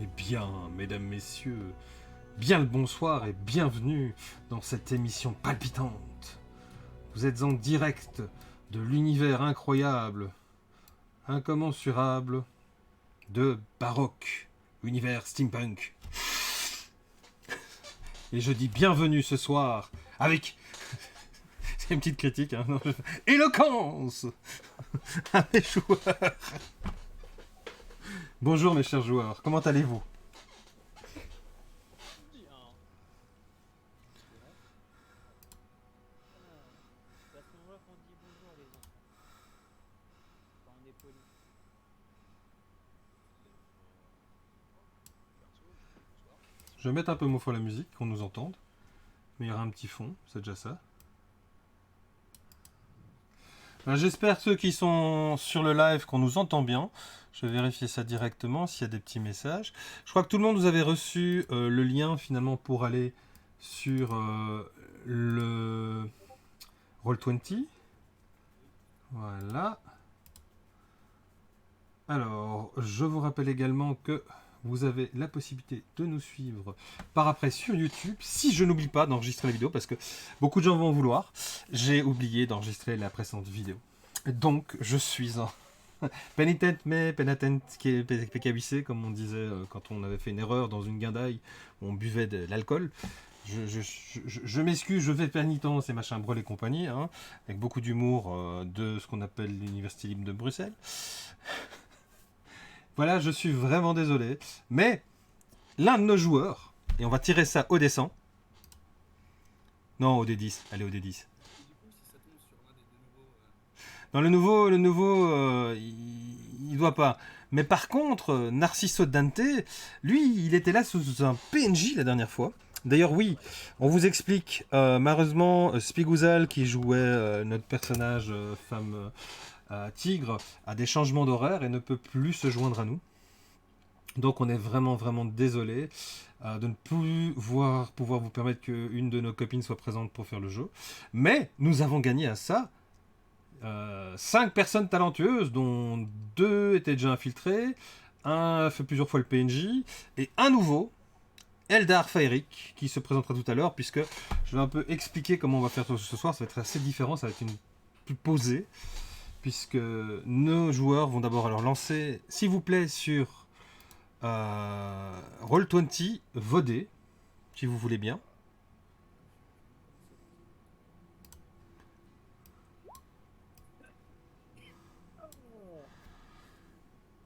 Eh bien, mesdames, messieurs, bien le bonsoir et bienvenue dans cette émission palpitante. Vous êtes en direct de l'univers incroyable, incommensurable de Baroque, univers steampunk. Et je dis bienvenue ce soir avec... C'est une petite critique, hein, non, éloquence à mes joueurs. Bonjour mes chers joueurs, comment allez-vous? Bien. Bien. C'est à ce moment-là qu'on dit bonjour les enfants. Quand on est poli. Je vais mettre un peu moins fort la musique, qu'on nous entende. Mais il y aura un petit fond, c'est déjà ça. Ben, j'espère ceux qui sont sur le live qu'on nous entend bien. Je vais vérifier ça directement s'il y a des petits messages. Je crois que tout le monde vous avait reçu le lien finalement pour aller sur le Roll20. Voilà. Alors, je vous rappelle également que vous avez la possibilité de nous suivre par après sur YouTube, si je n'oublie pas d'enregistrer la vidéo, parce que beaucoup de gens vont en vouloir. J'ai oublié d'enregistrer la précédente vidéo. Donc, je suis en pénitent, mais pénitent, qui est PKBC, comme on disait quand on avait fait une erreur dans une guindaille où on buvait de l'alcool. Je m'excuse, je fais pénitence et machin brûle et compagnie, hein, avec beaucoup d'humour de ce qu'on appelle l'Université libre de Bruxelles. Voilà, je suis vraiment désolé. Mais l'un de nos joueurs, et on va tirer ça au dessin. Non, au D10. Allez, au D10. Et du coup, si ça tombe sur l'un des deux nouveaux, Non, le nouveau, il doit pas. Mais par contre, Narciso Dante, lui, il était là sous un PNJ la dernière fois. D'ailleurs, oui, on vous explique. Malheureusement, Spiguzal, qui jouait notre personnage femme tigre, a des changements d'horaire et ne peut plus se joindre à nous. Donc on est vraiment vraiment désolé de ne plus pouvoir vous permettre qu'une de nos copines soit présente pour faire le jeu. Mais nous avons gagné à ça 5 personnes talentueuses, dont 2 étaient déjà infiltrés, un a fait plusieurs fois le PNJ, et un nouveau, Eldar Faerik, qui se présentera tout à l'heure, puisque je vais un peu expliquer comment on va faire ce soir. Ça va être assez différent, ça va être une plus posée, puisque nos joueurs vont d'abord alors lancer, s'il vous plaît, sur Roll20 vos dés, si vous voulez bien.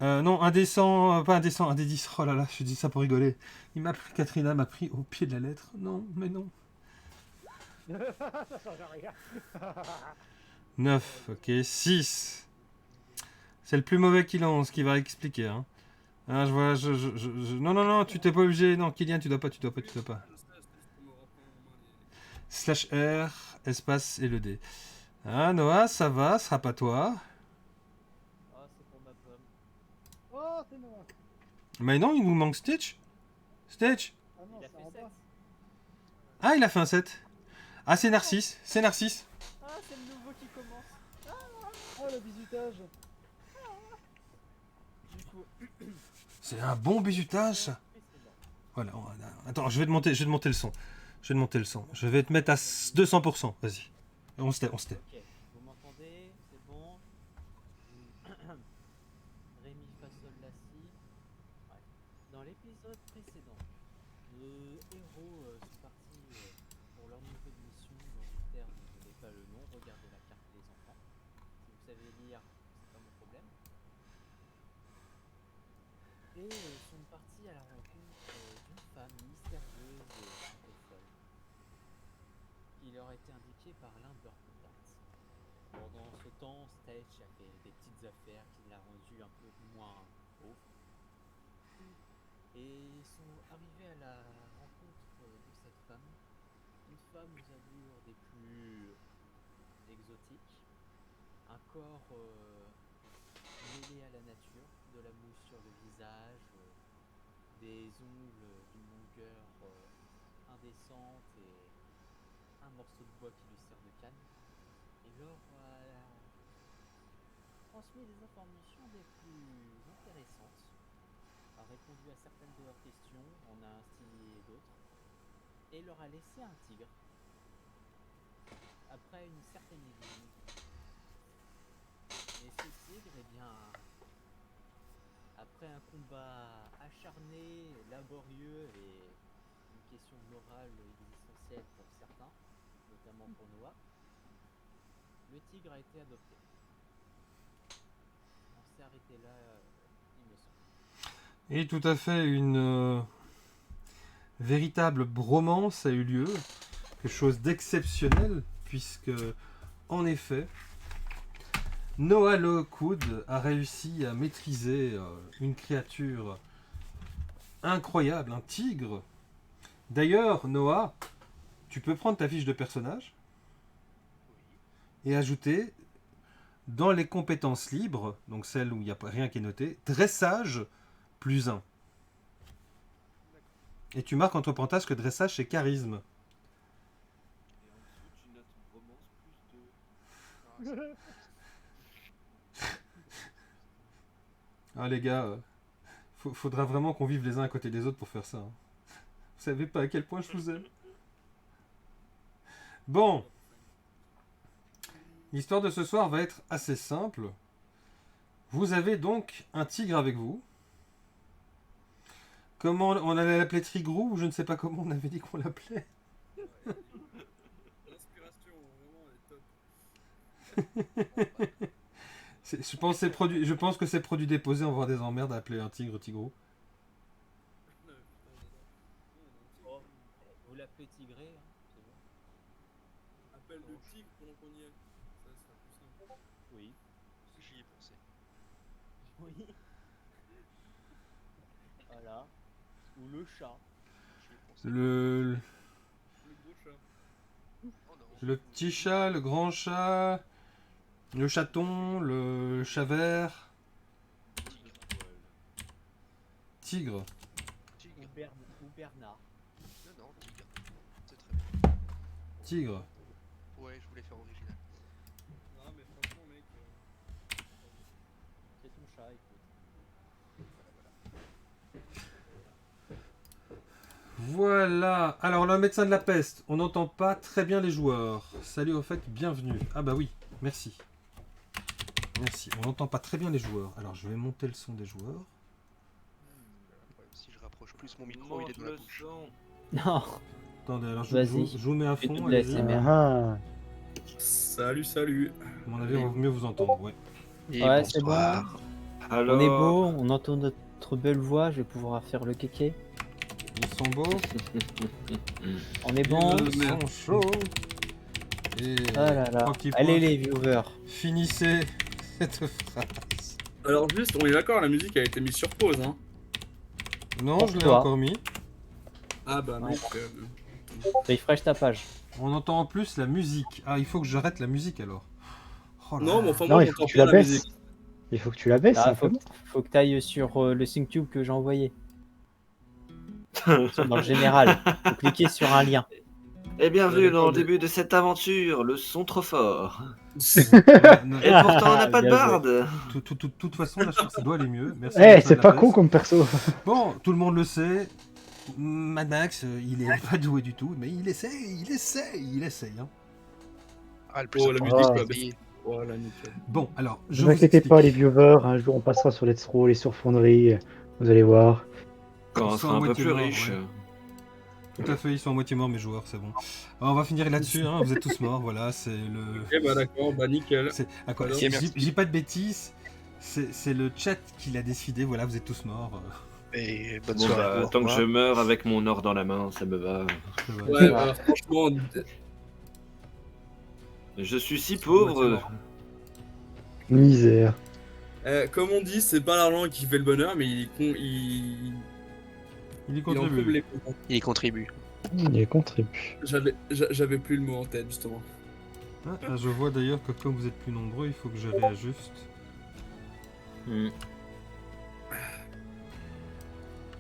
Non, un des 100, pas un des 100, un des 10. Oh là là, je dis ça pour rigoler. Katrina m'a pris au pied de la lettre. Non, mais non. Ça change rien. 9, ok, 6. C'est le plus mauvais qui lance, qui va expliquer. Hein. Ah, je vois, Non, non, non, tu t'es pas obligé. Non, Kylian, tu dois pas, tu dois pas, tu dois pas. je sais, juste pour me reprendre en main les. Slash R, espace et le D. Ah, Noah, ça va, ce sera pas toi. Oh, c'est pour ma pomme. Oh, c'est moi. Mais non, il nous manque Stitch. Stitch. Ah non, il a fait 7. Ah, il a fait un 7. Ah, c'est Narcisse, c'est Narcisse. Ah, c'est le nouveau qui commence. Oh le bisutage. Du coup, C'est un bon bisutage, ça. précédent. Voilà, attends, je vais te monter le son. Je vais te monter le son. Je vais te mettre à 200%. Vas-y. On se tait. Ok, vous m'entendez? C'est bon. Rémi Fassol Lassie. Ouais. Dans l'épisode précédent, nos héros sont partis pour leur nouvelle mission dans une terre dont je n'ai pas le nom. Regardez la carte des enfants. Si vous savez lire, c'est pas mon problème. Et sont partis à la rencontre d'une femme mystérieuse et un peu folle, qui leur a été indiquée par l'un de leurs contacts. Pendant ce temps, Stage a fait des petites affaires qui l'a rendu un peu moins pauvre. Et ils sont arrivés à la rencontre de cette femme. Une femme aux allures des plus exotiques. Un corps mêlé à la nature, de la mousse sur le visage, des ongles d'une longueur indécente et un morceau de bois qui lui sert de canne. Et leur a transmis des informations des plus intéressantes. répondu à certaines de leurs questions, en a instillé d'autres, et leur a laissé un tigre. Après une certaine énigme. Et ce tigre, eh bien, après un combat acharné, laborieux et une question morale existentielle pour certains, notamment pour Noah, le tigre a été adopté. On s'est arrêté là, il me semble. Et tout à fait, une véritable bromance a eu lieu, quelque chose d'exceptionnel, puisque, en effet, Noah Lockwood a réussi à maîtriser une créature incroyable, un tigre. D'ailleurs, Noah, tu peux prendre ta fiche de personnage et ajouter dans les compétences libres, donc celles où il n'y a rien qui est noté, dressage plus 1. Et tu marques entre parenthèses que dressage c'est charisme. Et en dessous, tu notes bromance plus 2. Ah les gars, faudra vraiment qu'on vive les uns à côté des autres pour faire ça. Hein. Vous savez pas à quel point je vous aime. Bon. L'histoire de ce soir va être assez simple. Vous avez donc un tigre avec vous. Comment on allait l'appeler Trigrou ou je ne sais pas comment on avait dit qu'on l'appelait. L'inspiration, vraiment, elle est top. Je pense que c'est produit déposé, on va avoir des emmerdes à appeler un tigre Tigrou. Non, putain, j'adore. Oh, vous l'appelez tigré, hein, c'est bon. Appelle le tigre pendant qu'on y est. Ça sera plus simple. Oui. J'y ai pensé. Oui. Voilà. Ou le chat. J'y ai pensé. Le Le gros chat. Oh non. Le petit chat, le grand chat, le chaton, le chat vert, tigre. Tigre. Ou Bernard. Non, non, tigre. C'est très bien. Tigre. Ouais, je voulais faire original. Non, mais franchement, mec. C'est ton chat, écoute. Voilà. Alors le médecin de la peste, on n'entend pas très bien les joueurs. Salut au fait, bienvenue. Ah bah oui, merci. Merci. On n'entend pas très bien les joueurs. Alors je vais monter le son des joueurs. Ouais, si je rapproche plus mon micro, il est dans la bouche. Non. Attendez, alors Vas-y. je vous mets à Fais fond. tout de la Allez-y. SMR. Ah, Salut, salut. À mon avis, on va mieux vous entendre. Ouais. Et Ouais, c'est bonsoir. On est beau, on entend notre belle voix, je vais pouvoir faire le kéké. Ils sont beaux. On est bon. Ils sont chauds. Et Ah là là. trois petits Allez points. les viewers. Finissez cette phrase. Alors, juste, on est d'accord, la musique a été mise sur pause, hein. Non, Pour je l'ai toi. encore mis. Ah bah, Ouais. mec. Refresh ta page. On entend en plus la musique. Ah, il faut que j'arrête la musique alors. Oh là Non, là. mais enfin, non, moi, il faut j'entends que tu pas la la baisses. musique. Il faut que tu la baisses. Ah, simplement. faut que tu ailles sur le SyncTube que j'ai envoyé. Dans le général. Faut cliquer sur un lien. Et bienvenue Ouais, dans d'accord, le début de cette aventure, le son trop fort. Ouais, non, Et pourtant on n'a pas de Bien joué. barde. toute façon, là, je crois que ça doit aller mieux. Merci. Eh, médecin c'est de la pas peste. con comme perso. Bon, tout le monde le sait. Mad Max, il est pas doué du tout, mais il essaye. Hein. Ah, le plus Oh, la important, musique, c'est là, d'essayer. Voilà, nickel. Bon, alors, Ne je vous vous inquiétez explique. pas, les viewers. Un jour, on passera sur Let's Roll et sur Fonderie. Vous allez voir. Quand on Ils sont sera à un peu moitié plus morts, riche. ouais. Tout à fait, ils sont à moitié morts, mes joueurs, c'est bon. Alors, on va finir là-dessus, hein, vous êtes tous morts, voilà, c'est le... Ok, bah d'accord, bah nickel. À quoi, Alors, si merci. j'ai pas de bêtises, c'est le chat qui l'a décidé, voilà, vous êtes tous morts. Et bonne Bon soirée. bah, au tant que revoir. je meurs avec mon or dans la main, ça me va. Ça va. Ouais, bah, franchement, Je suis si Ils sont à moitié pauvre. morts. Misère. comme on dit, c'est pas l'argent qui fait le bonheur, mais il Il y en contribue. trouve les... Il y contribue. Il est contribu. J'avais plus le mot en tête, justement. Ah, je vois d'ailleurs que comme vous êtes plus nombreux, il faut que je réajuste. Hmm.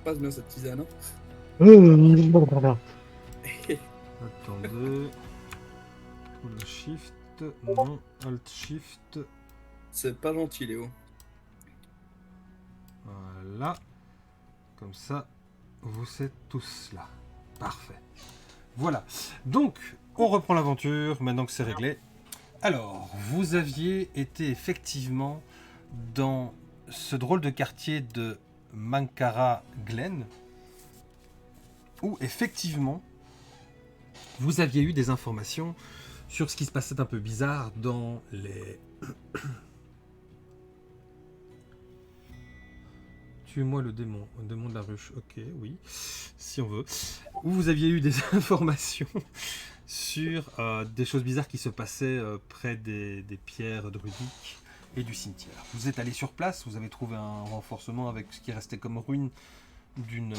Passe bien cette tisane. Hein. Attendez. Full shift. Non. Alt shift. C'est pas gentil, Léo. Voilà. Comme ça, vous êtes tous là. Parfait. Voilà. Donc, on reprend l'aventure maintenant que c'est réglé. Alors, vous aviez été effectivement dans ce drôle de quartier de Mankara Glen, où effectivement, vous aviez eu des informations sur ce qui se passait un peu bizarre dans les... Tuez-moi le démon de la ruche, ok, oui, si on veut. Où vous aviez eu des informations sur des choses bizarres qui se passaient près des pierres druidiques et du cimetière. Vous êtes allé sur place, vous avez trouvé un renforcement avec ce qui restait comme ruine d'une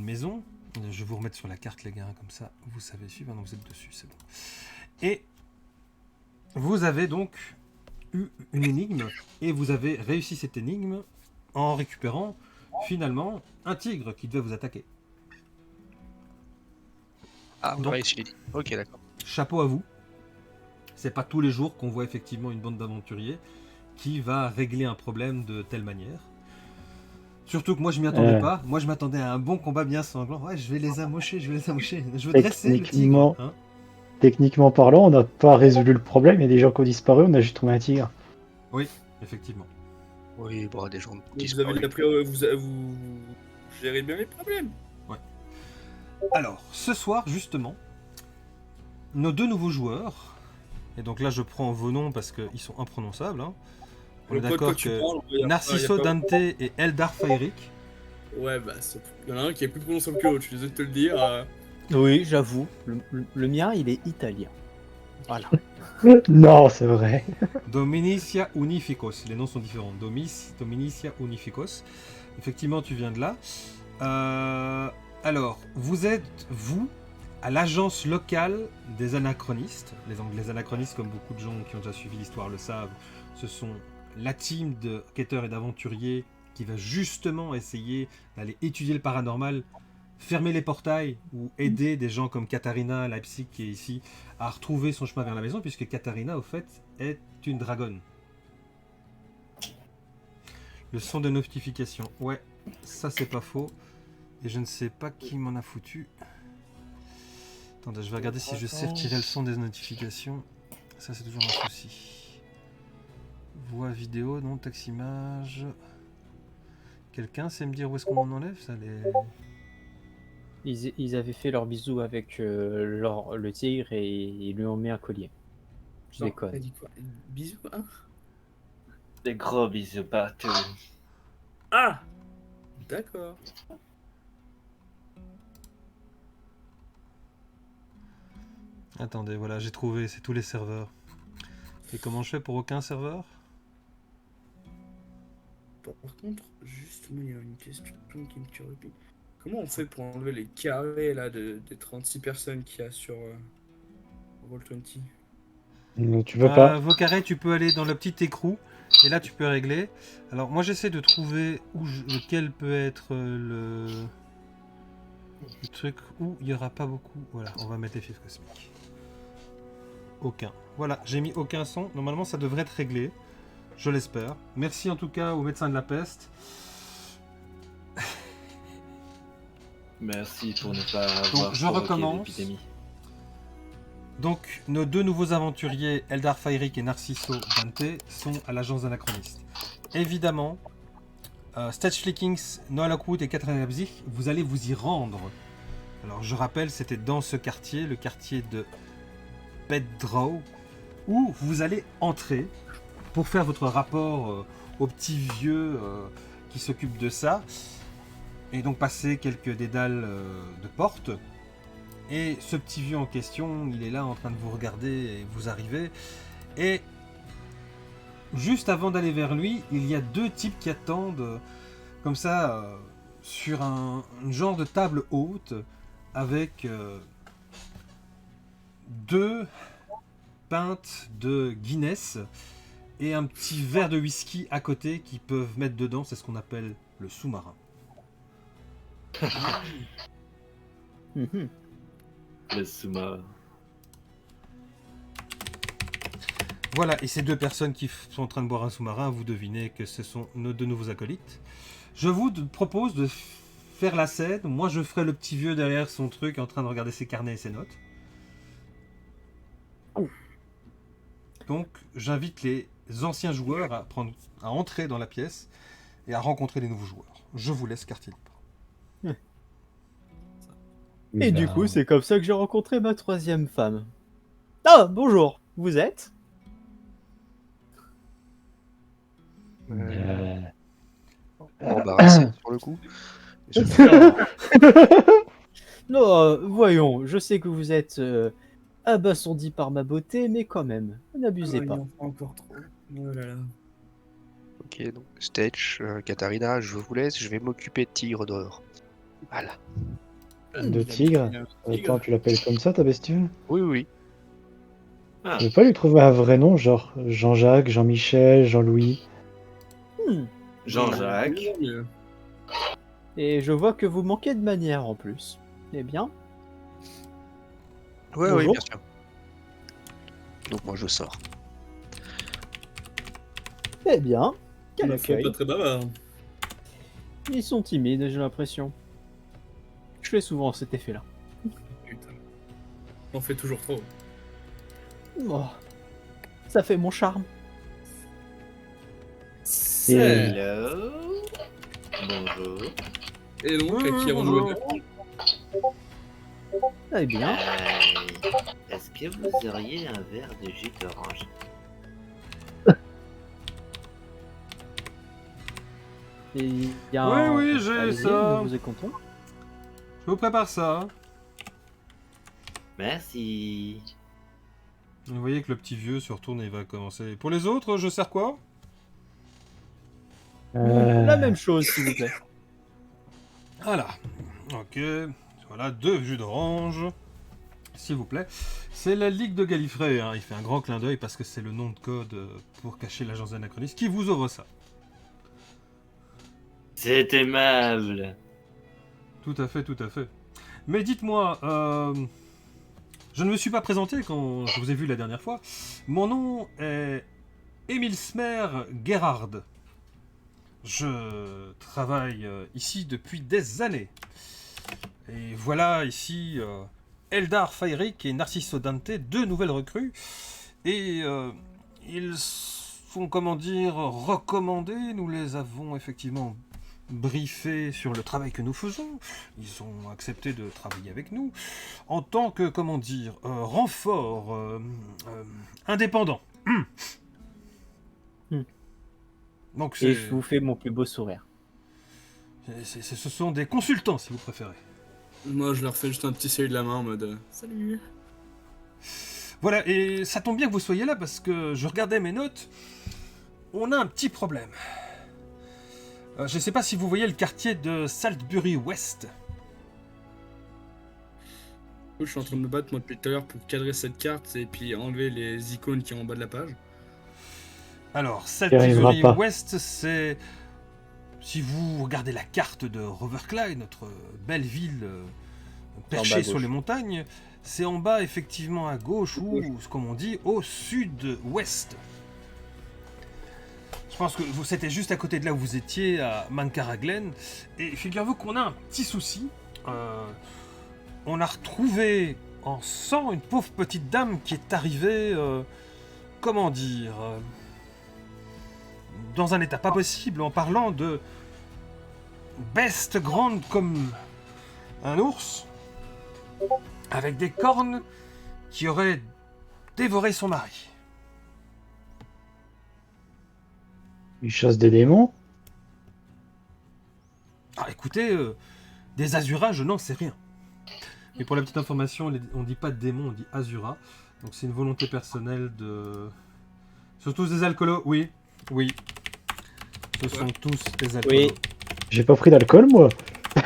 maison. Je vais vous remettre sur la carte, les gars, comme ça, vous savez suivre. Non, vous êtes dessus, c'est bon. Et vous avez donc eu une énigme, et vous avez réussi cette énigme en récupérant finalement un tigre qui devait vous attaquer. Ah, Donc, ouais, je l'ai dit. Ok, d'accord. Chapeau à vous. C'est pas tous les jours qu'on voit effectivement une bande d'aventuriers qui va régler un problème de telle manière. Surtout que moi je m'y attendais pas. Moi je m'attendais à un bon combat bien sanglant. Ouais, je vais les amocher. Je veux dresser le tigre. Hein. Techniquement parlant, on n'a pas résolu le problème. Il y a des gens qui ont disparu, on a juste trouvé un tigre. Oui, effectivement. Oui, bon, des gens Vous disparus. avez appris, vous gérez bien les problèmes. Alors, ce soir, justement, nos deux nouveaux joueurs, et donc là je prends vos noms parce qu'ils sont imprononçables, hein. On est d'accord que Narciso Dante et Eldar Faeric. Ouais, bah, il y en a un qui est plus prononçable que l'autre, je suis désolé de te le dire. Oui, j'avoue. Le mien, il est italien. Voilà. Non, c'est vrai. Dominicia Unificos. Les noms sont différents. Dominicia Unificos. Effectivement, tu viens de là. Alors, vous êtes, vous, à l'agence locale des anachronistes. Les anachronistes, comme beaucoup de gens qui ont déjà suivi l'histoire le savent, ce sont la team de quêteurs et d'aventuriers qui va justement essayer d'aller étudier le paranormal, fermer les portails ou aider des gens comme Katharina, Leipzig, qui est ici, à retrouver son chemin vers la maison, puisque Katharina, au fait, est une dragonne. Le son de notification. Ouais, ça c'est pas faux. Et je ne sais pas qui m'en a foutu. Attendez, je vais regarder si je sais retirer le son des notifications. Ça c'est toujours un souci. Voix vidéo, non, texte image. Quelqu'un sait me dire où est-ce qu'on en enlève ça les... Ils avaient fait leur bisou avec le tigre et ils lui ont mis un collier. Je T'as déconne. dit quoi? Bisous, hein? Des gros bisous partout. Ah! D'accord. Attendez, voilà, j'ai trouvé, c'est tous les serveurs. Et comment je fais pour aucun serveur? Par contre, justement, il y a une question qui me turlupine. Comment on fait pour enlever les carrés là des 36 personnes qu'il y a sur Roll20? Mais tu veux pas. Vos carrés, tu peux aller dans le petit écrou et là tu peux régler. Alors moi j'essaie de trouver lequel peut être le truc où il n'y aura pas beaucoup. Voilà, on va mettre les fils cosmiques. Aucun. Voilà, j'ai mis aucun son. Normalement ça devrait être réglé. Je l'espère. Merci en tout cas au médecin de la peste. Merci pour ne pas avoir je provoqué recommence. l'épidémie. Donc, nos deux nouveaux aventuriers, Eldar Faeric et Narciso Dante, sont à l'agence anachroniste. Évidemment, Stage Flickings, Noah Lockwood et Catherine Leipzig, vous allez vous y rendre. Alors, je rappelle, c'était dans ce quartier, le quartier de Beddraw, où vous allez entrer pour faire votre rapport au petit vieux qui s'occupe de ça, et donc passer quelques dédales de porte. Et ce petit vieux en question, il est là en train de vous regarder et vous arrivez. Et juste avant d'aller vers lui, il y a deux types qui attendent comme ça sur un genre de table haute avec deux pintes de Guinness et un petit verre de whisky à côté qu'ils peuvent mettre dedans. C'est ce qu'on appelle le sous-marin. Le sous-marin. Voilà, et ces deux personnes qui sont en train de boire un sous-marin, vous devinez que ce sont nos deux nouveaux acolytes. Je vous propose de faire la scène. Moi, je ferai le petit vieux derrière son truc en train de regarder ses carnets et ses notes. Donc, j'invite les anciens joueurs à entrer dans la pièce et à rencontrer les nouveaux joueurs. Je vous laisse quartier libre. Et du coup, c'est comme ça que j'ai rencontré ma troisième femme. Ah, bonjour, vous êtes Embarrassé sur le coup. Non, voyons, je sais que vous êtes abasourdi par ma beauté, mais quand même, n'abusez Ah, pas. il en faut encore trop. Oh là là. Ok, donc Stage, Katharina, je vous laisse, je vais m'occuper de Tigre d'or. Voilà. De tigre. Attends, tu l'appelles comme ça, ta bestiole? Oui, oui. Ah, Tu veux pas lui trouver un vrai nom, genre Jean-Jacques, Jean-Michel, Jean-Louis? Jean-Jacques. Et je vois que vous manquez de manière en plus. Eh bien, Ouais, oui, Bonjour. bien sûr. Donc moi je sors. eh bien, quel Ma foi, accueil. pas très bavard. Ils sont timides, j'ai l'impression. Je fais souvent cet effet-là. Putain. On fait toujours trop. Oh, ça fait mon charme. Hello. Bonjour. Et donc, Oui, qui bonjour. rejoint Eh bien, Est-ce que vous auriez un verre de jus d'orange? et il y a Oui, un... oui, j'ai Allez-y, ça. nous vous écoutons. Je vous prépare ça. Merci. Vous voyez que le petit vieux se retourne et va commencer. Pour les autres, je sers quoi? La même chose, s'il vous plaît. Voilà. Ok. Voilà, 2 jus d'orange. S'il vous plaît. C'est la Ligue de Gallifrey. Hein. Il fait un grand clin d'œil parce que c'est le nom de code pour cacher l'agence anachroniste qui vous offre ça. C'est aimable. Tout à fait, tout à fait. Mais dites-moi, je ne me suis pas présenté quand je vous ai vu la dernière fois. Mon nom est Émile Smer Gerhard. Je travaille ici depuis des années. Et voilà ici Eldar Fayrik et Narciso Dante, 2 nouvelles recrues. Et ils sont, comment dire, recommandés. Nous les avons effectivement briefés sur le travail que nous faisons. Ils ont accepté de travailler avec nous en tant que, comment dire, renfort indépendant. Donc Et je vous fais mon plus beau sourire. ce sont des consultants, si vous préférez. Moi, je leur fais juste un petit salut de la main en mode salut. Voilà, et ça tombe bien que vous soyez là parce que je regardais mes notes. On a un petit problème. Je ne sais pas si vous voyez le quartier de Saltbury West. Je suis en train de me battre moi depuis tout à l'heure pour cadrer cette carte et puis enlever les icônes qui sont en bas de la page. Alors, arrivera Saltbury pas. West, c'est... Si vous regardez la carte de Roverclyde, notre belle ville perchée à sur gauche. les montagnes, c'est en bas, effectivement, à gauche, ou, comme on dit, au sud-ouest. Je pense que c'était juste à côté de là où vous étiez, à Mankara Glen. Et figurez-vous qu'on a un petit souci. On a retrouvé en sang une pauvre petite dame qui est arrivée, comment dire, dans un état pas possible, en parlant de bête grande comme un ours, avec des cornes qui auraient dévoré son mari. Ils chassent des démons? Ah, écoutez, des Azuras, je n'en sais rien. Et pour la petite information, on dit pas démon, on dit Azura. Donc c'est une volonté personnelle de... Surtout des alcoolos, oui, oui. Ce sont tous des alcoolos. Oui. J'ai pas pris d'alcool, moi.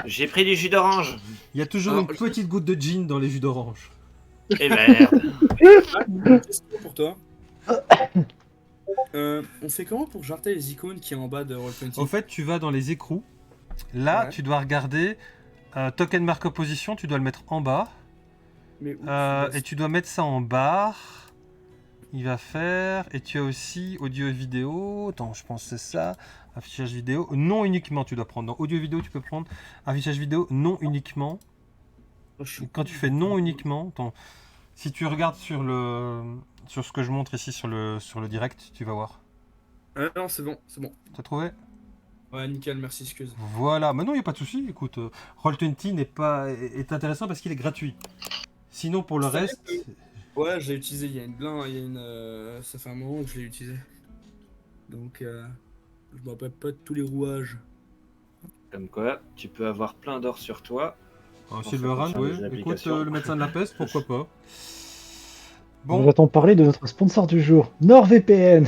J'ai pris du jus d'orange. Il y a toujours Alors, une petite goutte de gin dans les jus d'orange. Et merde. Une question pour toi. On fait comment pour jarter les icônes qui est en bas de Roll20? Au fait, tu vas dans les écrous. Là, Ouais. tu dois regarder token marque opposition, tu dois le mettre en bas. Mais où Et tu dois mettre ça en barre. Il va faire. Et tu as aussi audio et vidéo. Attends, je pense que c'est ça. Affichage vidéo. Non uniquement, tu dois prendre. Dans audio et vidéo, tu peux prendre. Affichage vidéo, non uniquement. Oh, je suis Et quand tu fais non uniquement, attends, si tu regardes sur ce que je montre ici sur le direct, tu vas voir. Ah non, c'est bon, c'est bon. T'as trouvé? Ouais, nickel, merci, excuse. Voilà. Mais non, il n'y a pas de souci. Écoute, Roll20 est intéressant parce qu'il est gratuit. Sinon, pour le C'est vrai reste. Ouais, j'ai utilisé, il y a une blinde, ça fait un moment que je l'ai utilisé. Donc, je me rappelle pas de tous les rouages. Comme quoi, tu peux avoir plein d'or sur toi. Oh, ça Silverhand, concerne oui. les Écoute, applications. le médecin de la peste, pourquoi pas. Nous Bon, va-t-on parler de notre sponsor du jour, NordVPN.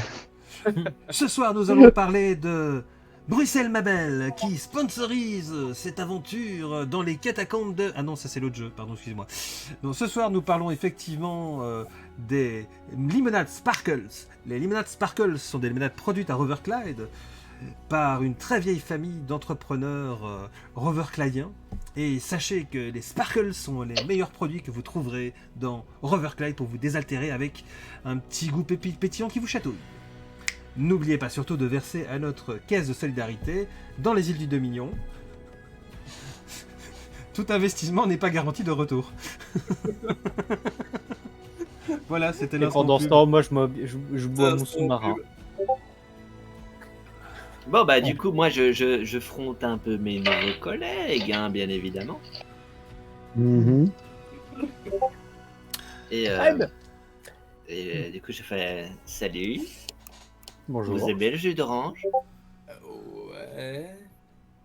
ce soir, nous allons parler de Bruxelles Mabel, qui sponsorise cette aventure dans les catacombes de... Ah non, ça c'est l'autre jeu, pardon, excusez-moi. Donc, ce soir, nous parlons effectivement des limonades Sparkles. Les limonades Sparkles sont des limonades produites à Roverclyde par une très vieille famille d'entrepreneurs Roverclydiens. Et sachez que les Sparkles sont les meilleurs produits que vous trouverez dans Roverclyde pour vous désaltérer avec un petit goût pétillant qui vous chatouille. N'oubliez pas surtout de verser à notre caisse de solidarité dans les îles du Dominion. Tout investissement n'est pas garanti de retour. Voilà, c'était Et l'instant pendant ce pub. temps, moi, je bois mon sous-marin. Bon, bah, du coup, moi, je fronte un peu mes nouveaux collègues, hein, bien évidemment. Mhm. Et, Ah, ben. du coup, je fais salut. Bonjour. Vous aimez le jus d'orange? Ouais.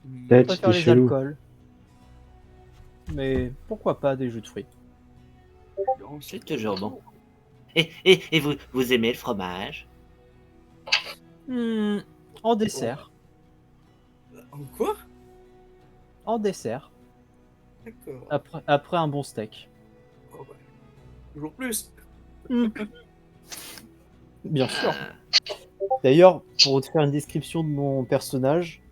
Je Peut-être. préfère c'est les chelou. alcools. Mais pourquoi pas des jus de fruits? C'est toujours bon. Et vous aimez le fromage? En dessert. En quoi? En dessert. D'accord. Après un bon steak. Oh, bah, toujours plus. Bien sûr. Ah, D'ailleurs, pour te faire une description de mon personnage,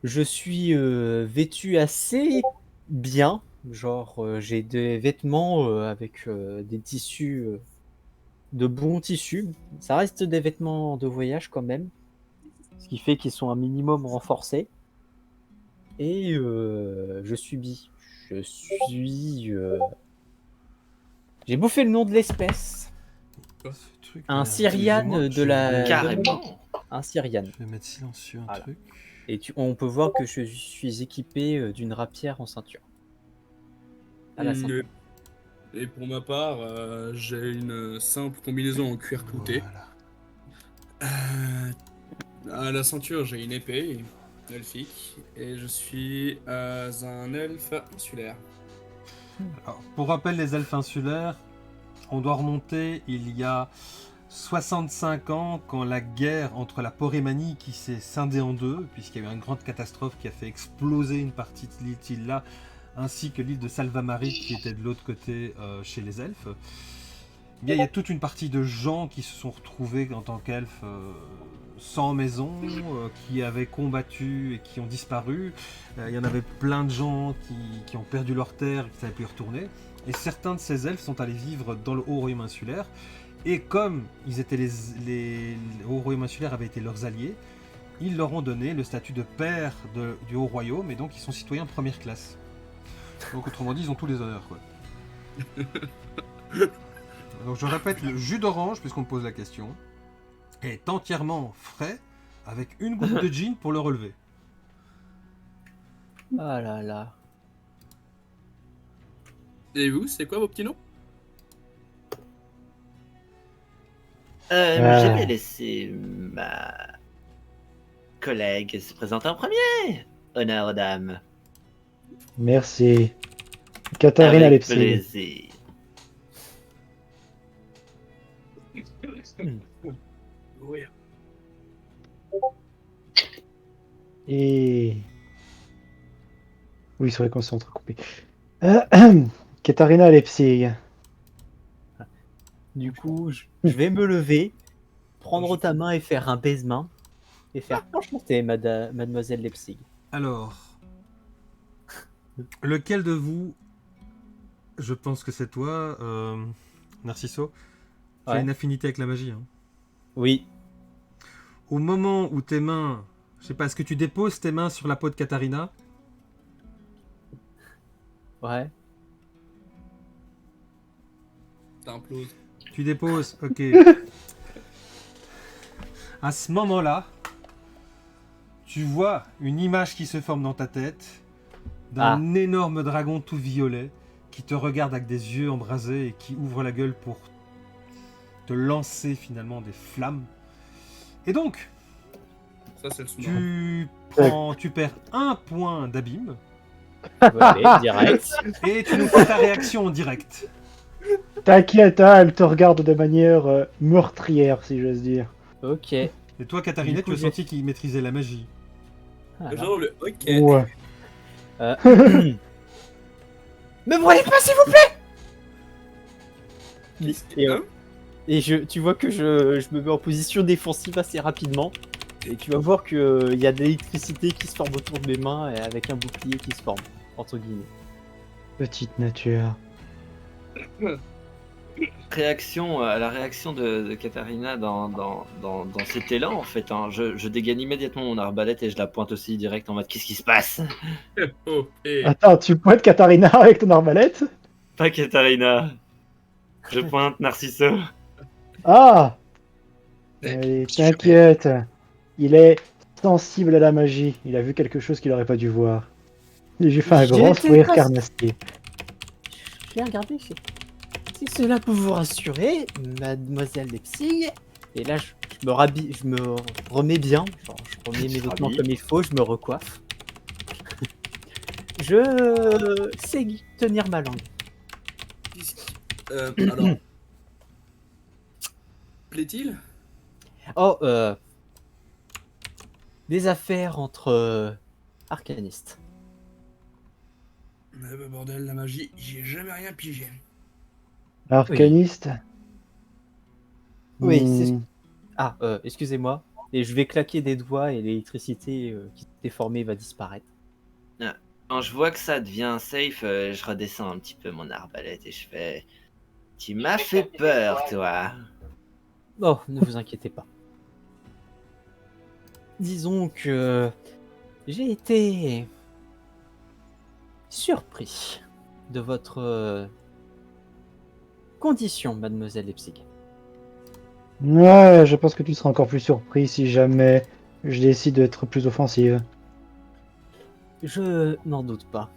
je suis vêtu assez bien. Genre, j'ai des vêtements avec des tissus, de bons tissus. Ça reste des vêtements de voyage quand même. Ce qui fait qu'ils sont un minimum renforcés. Et je suis bi. Je suis. J'ai bouffé le nom de l'espèce. Ce truc, Un là, Syrian excusez-moi, de la. carrément. Un Syrian. Je vais mettre silencieux un Voilà. truc. Et on peut voir que je suis équipé d'une rapière en ceinture. À la ceinture. Et pour ma part, j'ai une simple combinaison en cuir clouté. Voilà. À la ceinture, j'ai une épée elfique. Et je suis un elfe insulaire. Alors, pour rappel, les elfes insulaires, on doit remonter il y a 65 ans, quand la guerre entre la Porémanie qui s'est scindée en deux, puisqu'il y a eu une grande catastrophe qui a fait exploser une partie de l'île là, ainsi que l'île de Salvamari qui était de l'autre côté chez les elfes. Eh bien, il y a toute une partie de gens qui se sont retrouvés en tant qu'elfes sans maison, qui avaient combattu et qui ont disparu. Il y en avait plein de gens qui ont perdu leur terre et qui ne savaient plus y retourner. Et certains de ces elfes sont allés vivre dans le Haut Royaume insulaire. Et comme ils étaient le Haut Royaume insulaire avait été leurs alliés, ils leur ont donné le statut de père du Haut Royaume, et donc ils sont citoyens de première classe. Donc autrement dit, ils ont tous les honneurs, quoi. Donc je répète, le jus d'orange, puisqu'on me pose la question, est entièrement frais, avec une goutte de gin pour le relever. Ah là là. Et vous, c'est quoi vos petits noms? Je vais laisser ma collègue se présenter en premier. Honneur aux dames. Merci. Katharina Avec Lepsing. plaisir. Oui. Et. Oui, c'est vrai qu'on s'est entrecoupé. Katharina Lepsing. Du coup, je vais me lever, prendre ta main et faire un baise-main. Et faire enchanté, mademoiselle Leipzig. Alors, lequel de vous, je pense que c'est toi, Narciso, Tu as Ouais. une affinité avec la magie. Hein. Oui. Au moment où tes mains... Je sais pas, est-ce que tu déposes tes mains sur la peau de Katharina? Ouais. T'imploses. Tu déposes, ok. À ce moment-là, tu vois une image qui se forme dans ta tête d'un énorme dragon tout violet qui te regarde avec des yeux embrasés et qui ouvre la gueule pour te lancer finalement des flammes. Et donc, Ça, c'est le sous-marin. tu perds 1 point d'abîme Allez, direct. et tu nous fais ta réaction en direct. T'inquiète, hein, elle te regarde de manière meurtrière, si j'ose dire. Ok. Et toi, Katharina, Du coup, tu as j'ai- senti qu'il maîtrisait la magie. Voilà. Genre le ok. Ouais. Me brûlez pas, s'il vous plaît. Qu'est-ce Et, hein et tu vois que je me mets en position défensive assez rapidement. Et tu vas voir qu'il y a de l'électricité qui se forme autour de mes mains et avec un bouclier qui se forme, entre guillemets. Petite nature. La réaction de Katharina dans cet élan, en fait. Hein. Je dégaine immédiatement mon arbalète et je la pointe aussi direct en mode qu'est-ce qui se passe? Oh, et Attends, tu pointes Katharina avec ton arbalète? Pas Katharina. Je pointe Narciso. Ah! Eh, Allez, si jamais- t'inquiète. Il est sensible à la magie. Il a vu quelque chose qu'il aurait pas dû voir. Et j'ai fait un grand J'étais sourire pas- carnassier. Je l'ai regardé, je fais, si cela peut vous rassurer, mademoiselle Leipzig. Et là, je me rhabille, je me remets bien. Genre, je remets mes te vêtements rhabilles. comme il faut, je me recoiffe. Je sais tenir ma langue. alors. Plaît-il? Oh, des affaires entre arcanistes. Eh ben, bordel, la magie, j'y ai jamais rien pigé. Arcaniste? Oui, c'est ce- Hmm. Ah, excusez-moi. Et je vais claquer des doigts et l'électricité qui s'était formée va disparaître. Quand je vois que ça devient safe, je redescends un petit peu mon arbalète et je fais tu m'as fait peur, toi. Oh, ne vous inquiétez pas. Disons que j'ai été surpris de votre condition, mademoiselle Leipzig. Ouais, je pense que tu seras encore plus surpris si jamais je décide d'être plus offensive. Je n'en doute pas.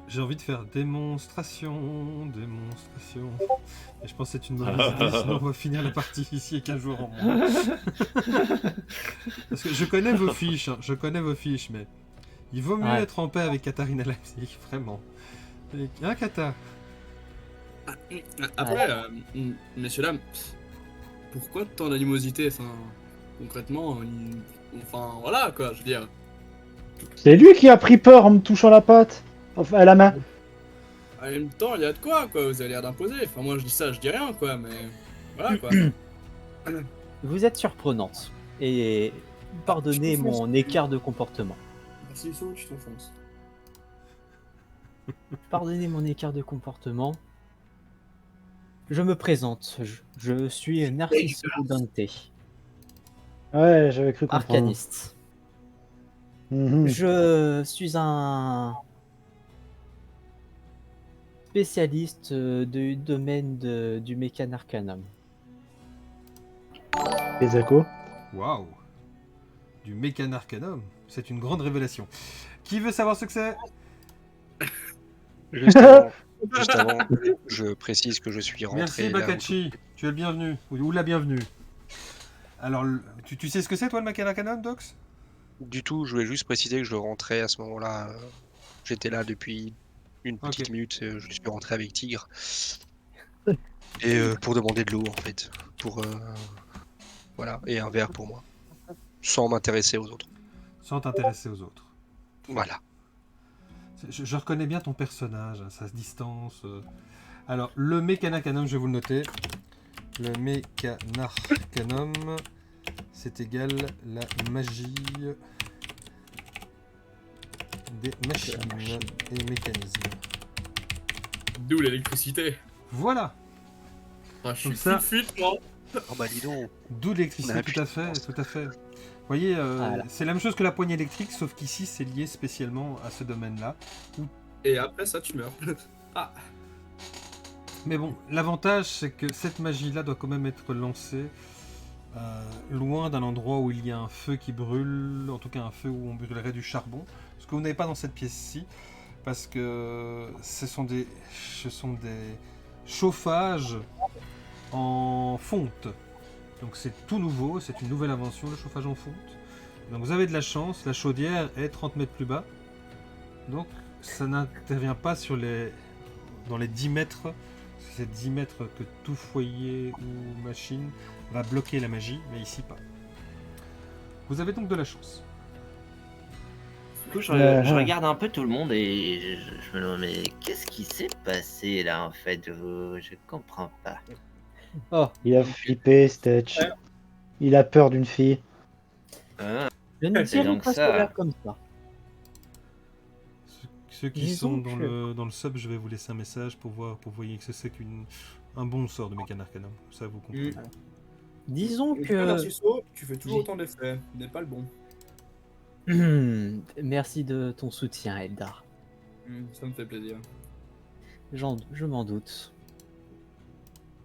J'ai envie de faire démonstration. Et je pense que c'est une mauvaise idée, sinon on va finir la partie ici et 15 jours en moins. Parce que je connais vos fiches, mais il vaut mieux Ouais. être en paix avec Katharina Leipzig, vraiment. Hein, Kata? Après, messieurs, dames, pourquoi tant d'animosité? Enfin, concrètement, enfin, voilà quoi, je veux dire. C'est lui qui a pris peur en me touchant la patte. Enfin, à la main. En même temps, il y a de quoi, vous avez l'air d'imposer. Enfin, moi je dis ça, je dis rien, quoi, mais. Voilà, quoi. Vous êtes surprenante. Et pardonnez Je t'enfonce. mon écart de comportement. Merci, Saut, tu t'enfonces. Pardonnez mon écart de comportement. Je me présente. Je suis Narciso Dante, Ouais, j'avais cru comprendre. arcaniste. Mhm. Je suis un spécialiste du domaine du Mécan Arcanum. Les échos. Waouh! Du Mécan Arcanum, c'est une grande révélation. Qui veut savoir ce que c'est? Juste avant, je précise que je suis rentré Merci là où- Bakachi, tu es le bienvenu, ou la bienvenue. Alors, tu sais ce que c'est toi le Mécan Arcanum, Dox? Du tout, je voulais juste préciser que je rentrais à ce moment-là. J'étais là depuis une Ok. petite minute, je suis rentré avec Tigre. Et pour demander de l'eau en fait. Pour voilà, et un verre pour moi. Sans m'intéresser aux autres. Sans t'intéresser aux autres. Voilà. Je reconnais bien ton personnage, hein, sa distance. Alors, le Mécanarcanum, je vais vous le noter. Le Mécanarcanum, c'est égal la magie des machines et mécanismes. D'où l'électricité. Voilà. Ah, je Comme suis ça. fuite, moi. Oh bah dis donc. D'où l'électricité, On a tout à fait, tout à fait. Vous voyez, Voilà. c'est la même chose que la poignée électrique, sauf qu'ici, c'est lié spécialement à ce domaine-là. Et après ça, tu meurs. Ah, Mais bon, l'avantage, c'est que cette magie-là doit quand même être lancée loin d'un endroit où il y a un feu qui brûle, en tout cas un feu où on brûlerait du charbon, ce que vous n'avez pas dans cette pièce-ci, parce que ce sont des chauffages en fonte. Donc c'est tout nouveau, c'est une nouvelle invention, le chauffage en fonte. Donc vous avez de la chance, la chaudière est 30 mètres plus bas, donc ça n'intervient pas dans les 10 mètres. C'est 10 mètres que tout foyer ou machine va bloquer la magie, mais ici pas. Vous avez donc de la chance. Du coup, je regarde un peu tout le monde et je me demande, mais qu'est-ce qui s'est passé là en fait? Je comprends pas. Oh, Il a flippé, Stetch. Il a peur d'une fille. Ah, je ne C'est dirais donc pas ça. cela comme ça. Ceux qui Disons sont que- dans le sub, je vais vous laisser un message pour voir, pour voir que c'est un bon sort de Mécane Arcanum. Ça vous comprenez. Disons Et toi, que... Narciso, tu fais toujours autant d'effets. N'est pas le bon. Merci de ton soutien, Eldar. Ça me fait plaisir. Je m'en doute.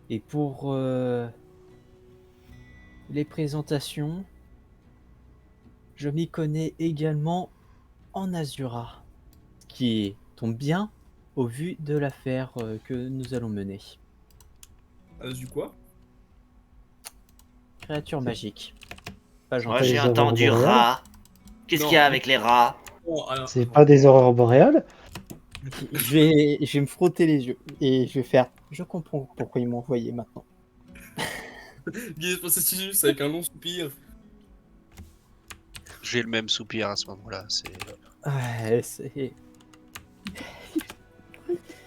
Et pour les présentations, je m'y connais également en Azura, ce qui tombe bien au vu de l'affaire que nous allons mener. Du quoi? Créature magique. Pas Moi gentil. j'ai Les aurores entendu boréales. rat. Qu'est-ce Non. qu'il y a avec les rats? Bon, alors, C'est pas des aurores boréales? Je vais me frotter les yeux et je vais faire. Je comprends pourquoi ils m'ont envoyé maintenant. Guy processus avec un long soupir. J'ai le même soupir à ce moment-là. C'est Ouais, c'est.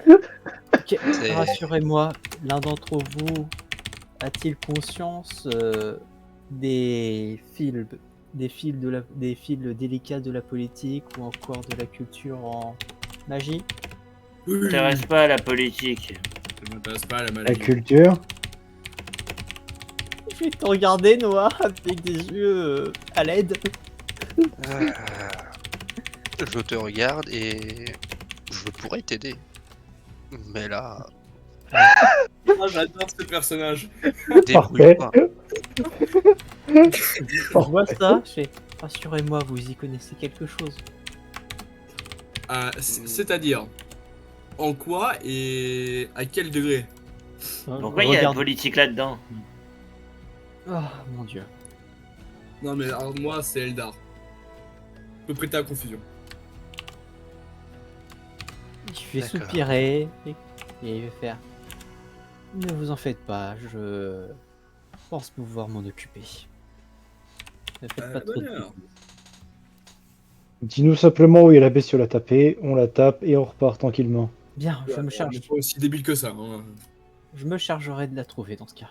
Ok, C'est- rassurez-moi, l'un d'entre vous a-t-il conscience des des fils délicats de la politique ou encore de la culture en magie? Oui, Ça m'intéresse pas la politique. ça m'intéresse pas la La maladie. culture? Je vais te regarder, Noah, avec des yeux à l'aide. Je te regarde et je pourrais t'aider. Mais là, Ah, j'adore ce personnage. débrouille-toi. Je vois ça, je fais. Rassurez-moi, vous y connaissez quelque chose. C'est-à-dire, en quoi et à quel degré? Pourquoi il y a la Regarde. politique là-dedans? Oh mon dieu. Non mais alors moi c'est Eldar. Je peux prêter à confusion. Je vais D'accord. soupirer et je vais faire. Ne vous en faites pas, je pense pouvoir m'en occuper. Ne faites pas trop de bonheur. bruit. Dis-nous simplement où il y a la bestiole à taper, on la tape et on repart tranquillement. Bien, On n'est pas aussi débile que ça. Hein. je me chargerai de la trouver dans ce cas.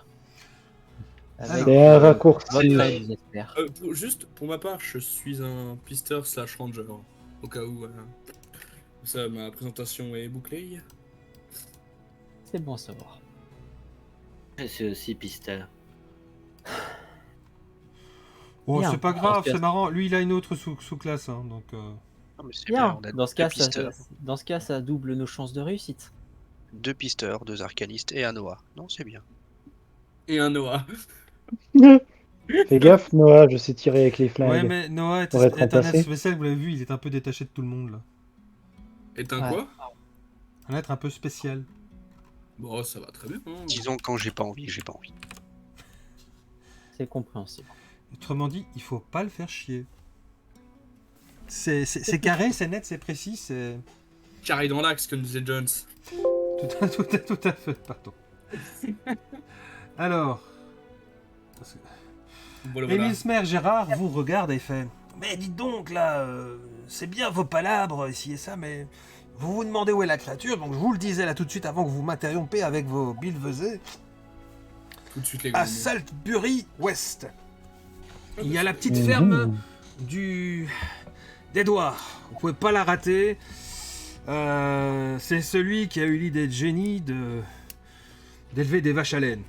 Alors, C'est un votre raccourci. aide, j'espère. Juste pour ma part, je suis un pisteur slash ranger. Au cas où ça, ma présentation est bouclée. C'est bon à savoir. Je suis aussi pisteur. Oh, Bien. c'est pas grave, Dans ce cas- c'est marrant. Lui, il a une autre sous-classe, hein, donc. Non, mais c'est Bien. bien, on a Dans ce deux cas, pisteurs. dans ce cas, ça double nos chances de réussite. 2 pisteurs, 2 arcanistes et un Noah. Non, c'est bien. Et un Noah. Fais gaffe, Noah, je sais tirer avec les flingues. Ouais, mais Noah Pour être est un remplacé. être spécial, vous l'avez vu, il est un peu détaché de tout le monde là. Est un Ouais. quoi? Un être un peu spécial. Bon, ça va très bien. Hein. Disons quand j'ai pas envie, j'ai pas envie. C'est compréhensible. Autrement dit, il faut pas le faire chier. C'est carré, c'est net, c'est précis, c'est. Carré dans l'axe, comme disait Jones. Tout à fait, pardon. Alors. parce que- Voilà, voilà. Elismer Gérard vous regarde et fait mais dites donc là, c'est bien vos palabres ici et ça, mais vous vous demandez où est la créature, donc je vous le disais là tout de suite avant que vous m'interrompiez avec vos bilvesées, Tout de suite les à gros mots. Saltbury West. Il y a la petite Mhm. ferme d'Edouard. Vous pouvez pas la rater. C'est celui qui a eu l'idée de génie de d'élever des vaches à laine.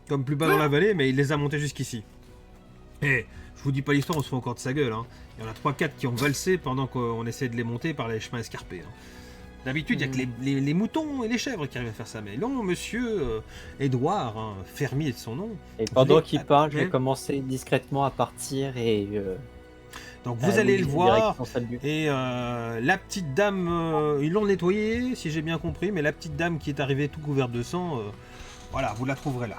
Comme plus bas dans la vallée, mais il les a montées jusqu'ici. Et je vous dis pas l'histoire, on se fout encore de sa gueule. Hein. Il y en a 3-4 qui ont valsé pendant qu'on essaie de les monter par les chemins escarpés. Hein. D'habitude, il n'y a que les moutons et les chèvres qui arrivent à faire ça. Mais non, monsieur Édouard, hein, fermier de son nom. Et pendant voulez- qu'il parle, je vais mais- commencer discrètement à partir et. Donc vous allez le oui, voir. direction salle du- Et la petite dame, ils l'ont nettoyée, si j'ai bien compris, mais la petite dame qui est arrivée tout couverte de sang, voilà, vous la trouverez là.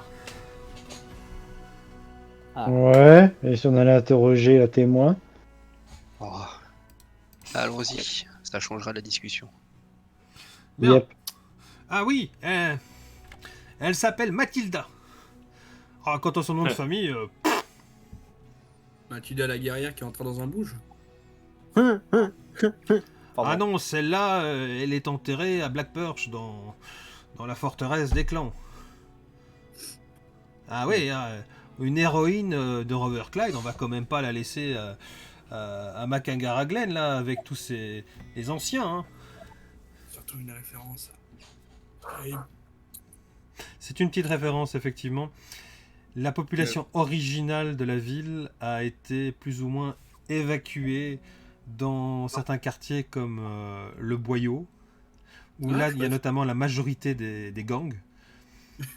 Ouais, et si on allait interroger la témoin? Oh. Allons-y, ça changera la discussion. Bien. Yep. Ah oui, elle s'appelle Mathilda. Ah, quant à son nom de famille, Mathilda la guerrière qui est entrée dans un bouge. Pardon. ah non, celle-là, elle est enterrée à Black Perch dans la forteresse des clans. Ah oui, une héroïne de Robert Clyde, on va quand même pas la laisser à Makangara Glen là avec tous les anciens. Hein. Surtout une référence. C'est une petite référence effectivement. La population originale de la ville a été plus ou moins évacuée dans certains quartiers comme le Boyau, où là il y a notamment la majorité des gangs.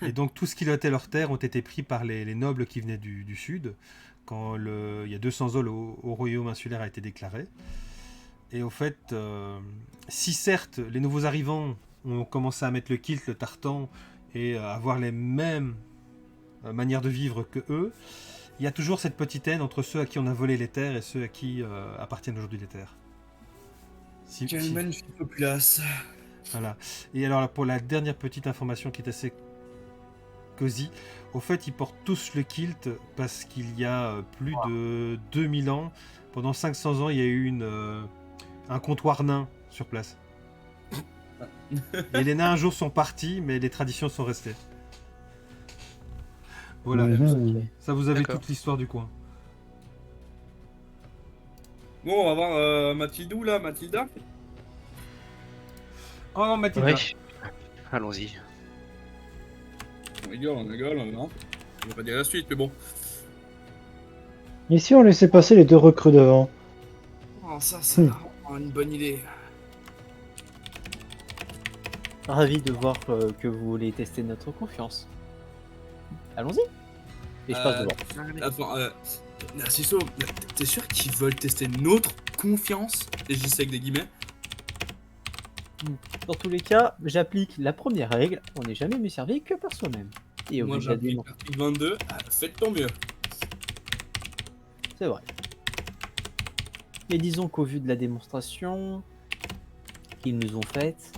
Et donc tout ce qui était leur terre ont été pris par les nobles qui venaient du sud, quand il y a 200 ans au royaume insulaire a été déclaré. Et au fait, si certes les nouveaux arrivants ont commencé à mettre le kilt, le tartan, et à avoir les mêmes manières de vivre que eux, il y a toujours cette petite haine entre ceux à qui on a volé les terres et ceux à qui appartiennent aujourd'hui les terres. Quelle magnifique populace. Voilà. Et alors pour la dernière petite information qui est assez cosy, au fait ils portent tous le kilt parce qu'il y a plus de 2000 ans, pendant 500 ans il y a eu un comptoir nain sur place. Et les nains un jour sont partis, mais les traditions sont restées. Voilà, Mhm. ça vous avez D'accord. toute l'histoire du coin. Bon, on va voir Mathildou là, Mathilda. Oh Mathilda. Oui. Allons-y. On rigole, non. Je vais pas dire la suite, mais bon. Et si on laissait passer les deux recrues devant? Oh, ça c'est vraiment une bonne idée. Ravi de voir que vous voulez tester notre confiance. Allons-y. Et je passe devant. Attends, Narciso, t'es sûr qu'ils veulent tester notre confiance? Et je dis ça avec des guillemets. Dans tous les cas, j'applique la première règle, on n'est jamais mieux servi que par soi-même. Et au Moi vu de la j'applique démon- l'article 22, faites ton mieux. C'est vrai. Mais disons qu'au vu de la démonstration qu'ils nous ont faite,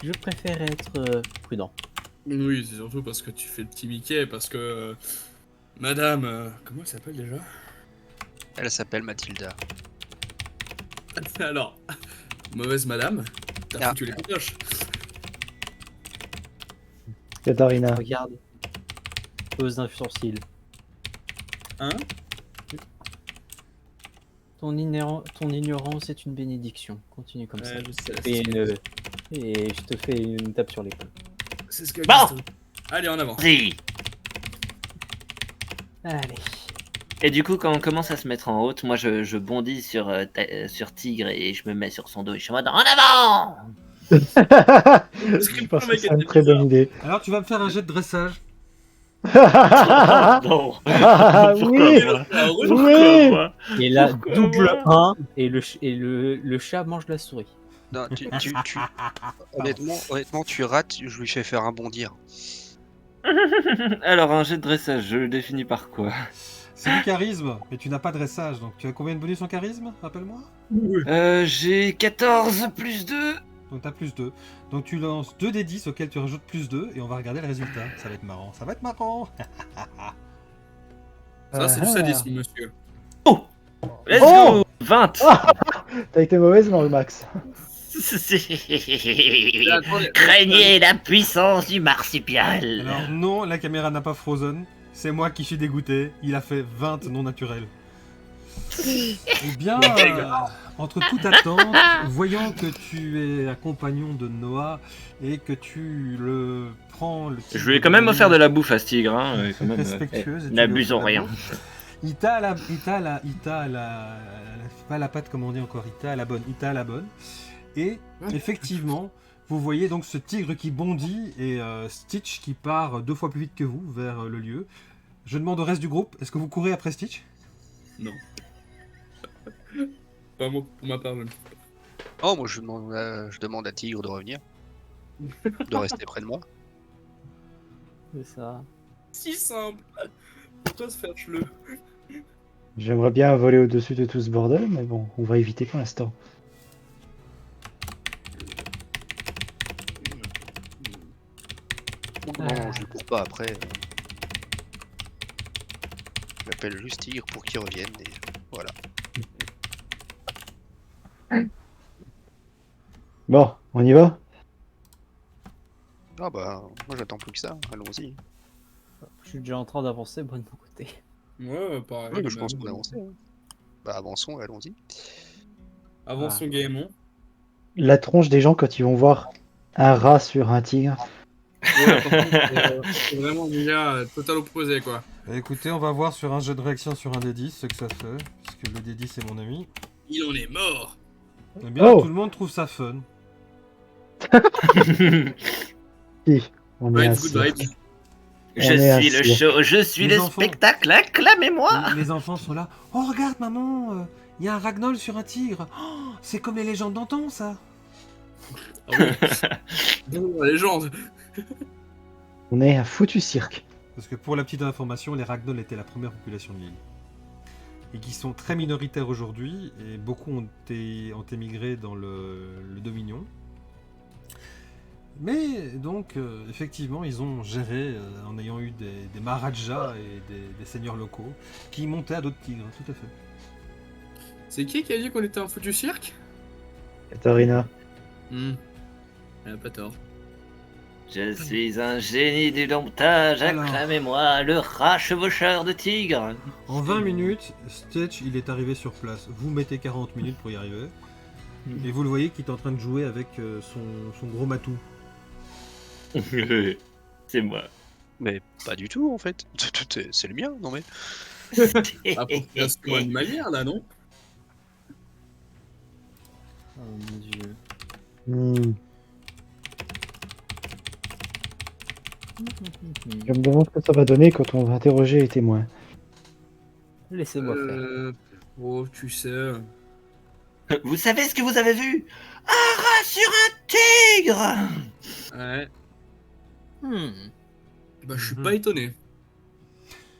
je préfère être prudent. Oui, c'est surtout parce que tu fais le petit Mickey, parce que... Madame... comment elle s'appelle déjà? Elle s'appelle Mathilda. Alors, mauvaise madame, t'as Ah. foutu les cloches. Katarina. Regarde. Pose d'un sourcil. Hein? Ton ignorance est une bénédiction. Continue comme ça. Je sais, Et je te fais une tape sur l'épaule. c'est ce que... Bon. Allez, en avant. Si. Allez. Et du coup, quand on commence à se mettre en haute, moi je bondis sur Tigre et je me mets sur son dos et je suis en mode en avant. Je pense que c'est une très bonne idée. Alors tu vas me faire un jet de dressage. Non. Ah, oui, oui. Et là, Pourquoi double moi 1 et le chat mange la souris. Non, honnêtement, tu rates, je lui fais faire un bondir. Alors, un jet de dressage, je le définis par quoi? C'est du charisme, mais tu n'as pas de dressage, donc tu as combien de bonus en charisme, rappelle-moi? J'ai 14 plus 2. Donc tu as plus 2. Donc tu lances 2 des 10 auxquels tu rajoutes plus 2 et on va regarder le résultat. Ça va être marrant, ça va être marrant. Ça, c'est du sadisme, monsieur. Let's Oh go 20. T'as été mauvaise, Max. Craignez la puissance du marsupial. Alors non, la caméra n'a pas frozen. C'est moi qui suis dégoûté. Il a fait 20 non naturels. Eh bien, entre toute attente, voyant que tu es un compagnon de Noah et que tu le prends... Je lui ai quand même offert de la bouffe à ce tigre, hein. Quand même, respectueuse. et tu lui n'abusons offres la rien. bouffe. Il t'a pas la patte comme on dit encore, il t'a la bonne. Et effectivement, vous voyez donc ce tigre qui bondit et Stitch qui part 2 fois plus vite que vous vers le lieu. Je demande au reste du groupe, est-ce que vous courez après Stitch? Non. Pas moi, pour ma part, je ne sais pas. Oh, moi je demande à Tigre de revenir. De rester près de moi. C'est ça. Si simple. Pourquoi se faire le J'aimerais bien voler au-dessus de tout ce bordel, mais bon, on va éviter pour l'instant. Non, je cours pas après. J'appelle juste Tigre pour qu'il revienne et voilà. Bon, on y va? Ah bah, moi j'attends plus que ça, allons-y. Je suis déjà en train d'avancer, moi de mon côté. Ouais, pareil. Ouais, je pense même. qu'on avance. Bah avançons et allons-y. Avançons gaiement. La tronche des gens quand ils vont voir un rat sur un tigre. Ouais, par contre, c'est vraiment déjà total opposé, quoi. Écoutez, on va voir sur un jeu de réaction sur un des 10 ce que ça fait, puisque le D10 c'est mon ami. Il en est mort. Eh bien, Oh. tout le monde trouve ça fun. Si, on est un Vibes, good cirque. vibes. Ah, Je On est suis le assis. show, je suis Les le enfants. spectacle, acclamez-moi. Les enfants sont là. Oh, regarde, maman, il y a un Ragnoll sur un tigre. Oh, c'est comme les légendes d'antan, ça. Ah oui. La légende. On est un foutu cirque. Parce que pour la petite information, les Ragnoll étaient la première population de l'île. Et qui sont très minoritaires aujourd'hui, et beaucoup ont émigré dans le Dominion. Mais donc, effectivement, ils ont géré en ayant eu des Maharajas et des seigneurs locaux qui montaient à d'autres tigres, tout à fait. C'est qui a dit qu'on était un foutu cirque? Katharina. Elle a pas tort. Je suis un génie du domptage, Alors. acclamez-moi, le rat chevaucheur de tigre. En 20 minutes, Stitch, il est arrivé sur place. Vous mettez 40 minutes pour y arriver. Et vous le voyez qu'il est en train de jouer avec son gros matou. C'est moi. Mais pas du tout en fait. C'est le mien, non mais. Appropriation animalière, là, non? Oh mon dieu. Hmm. Je me demande ce que ça va donner quand on va interroger les témoins. Laissez-moi faire. Oh, tu sais. Vous savez ce que vous avez vu? Un rat sur un tigre. Ouais. Bah, je suis Mhm. pas étonné.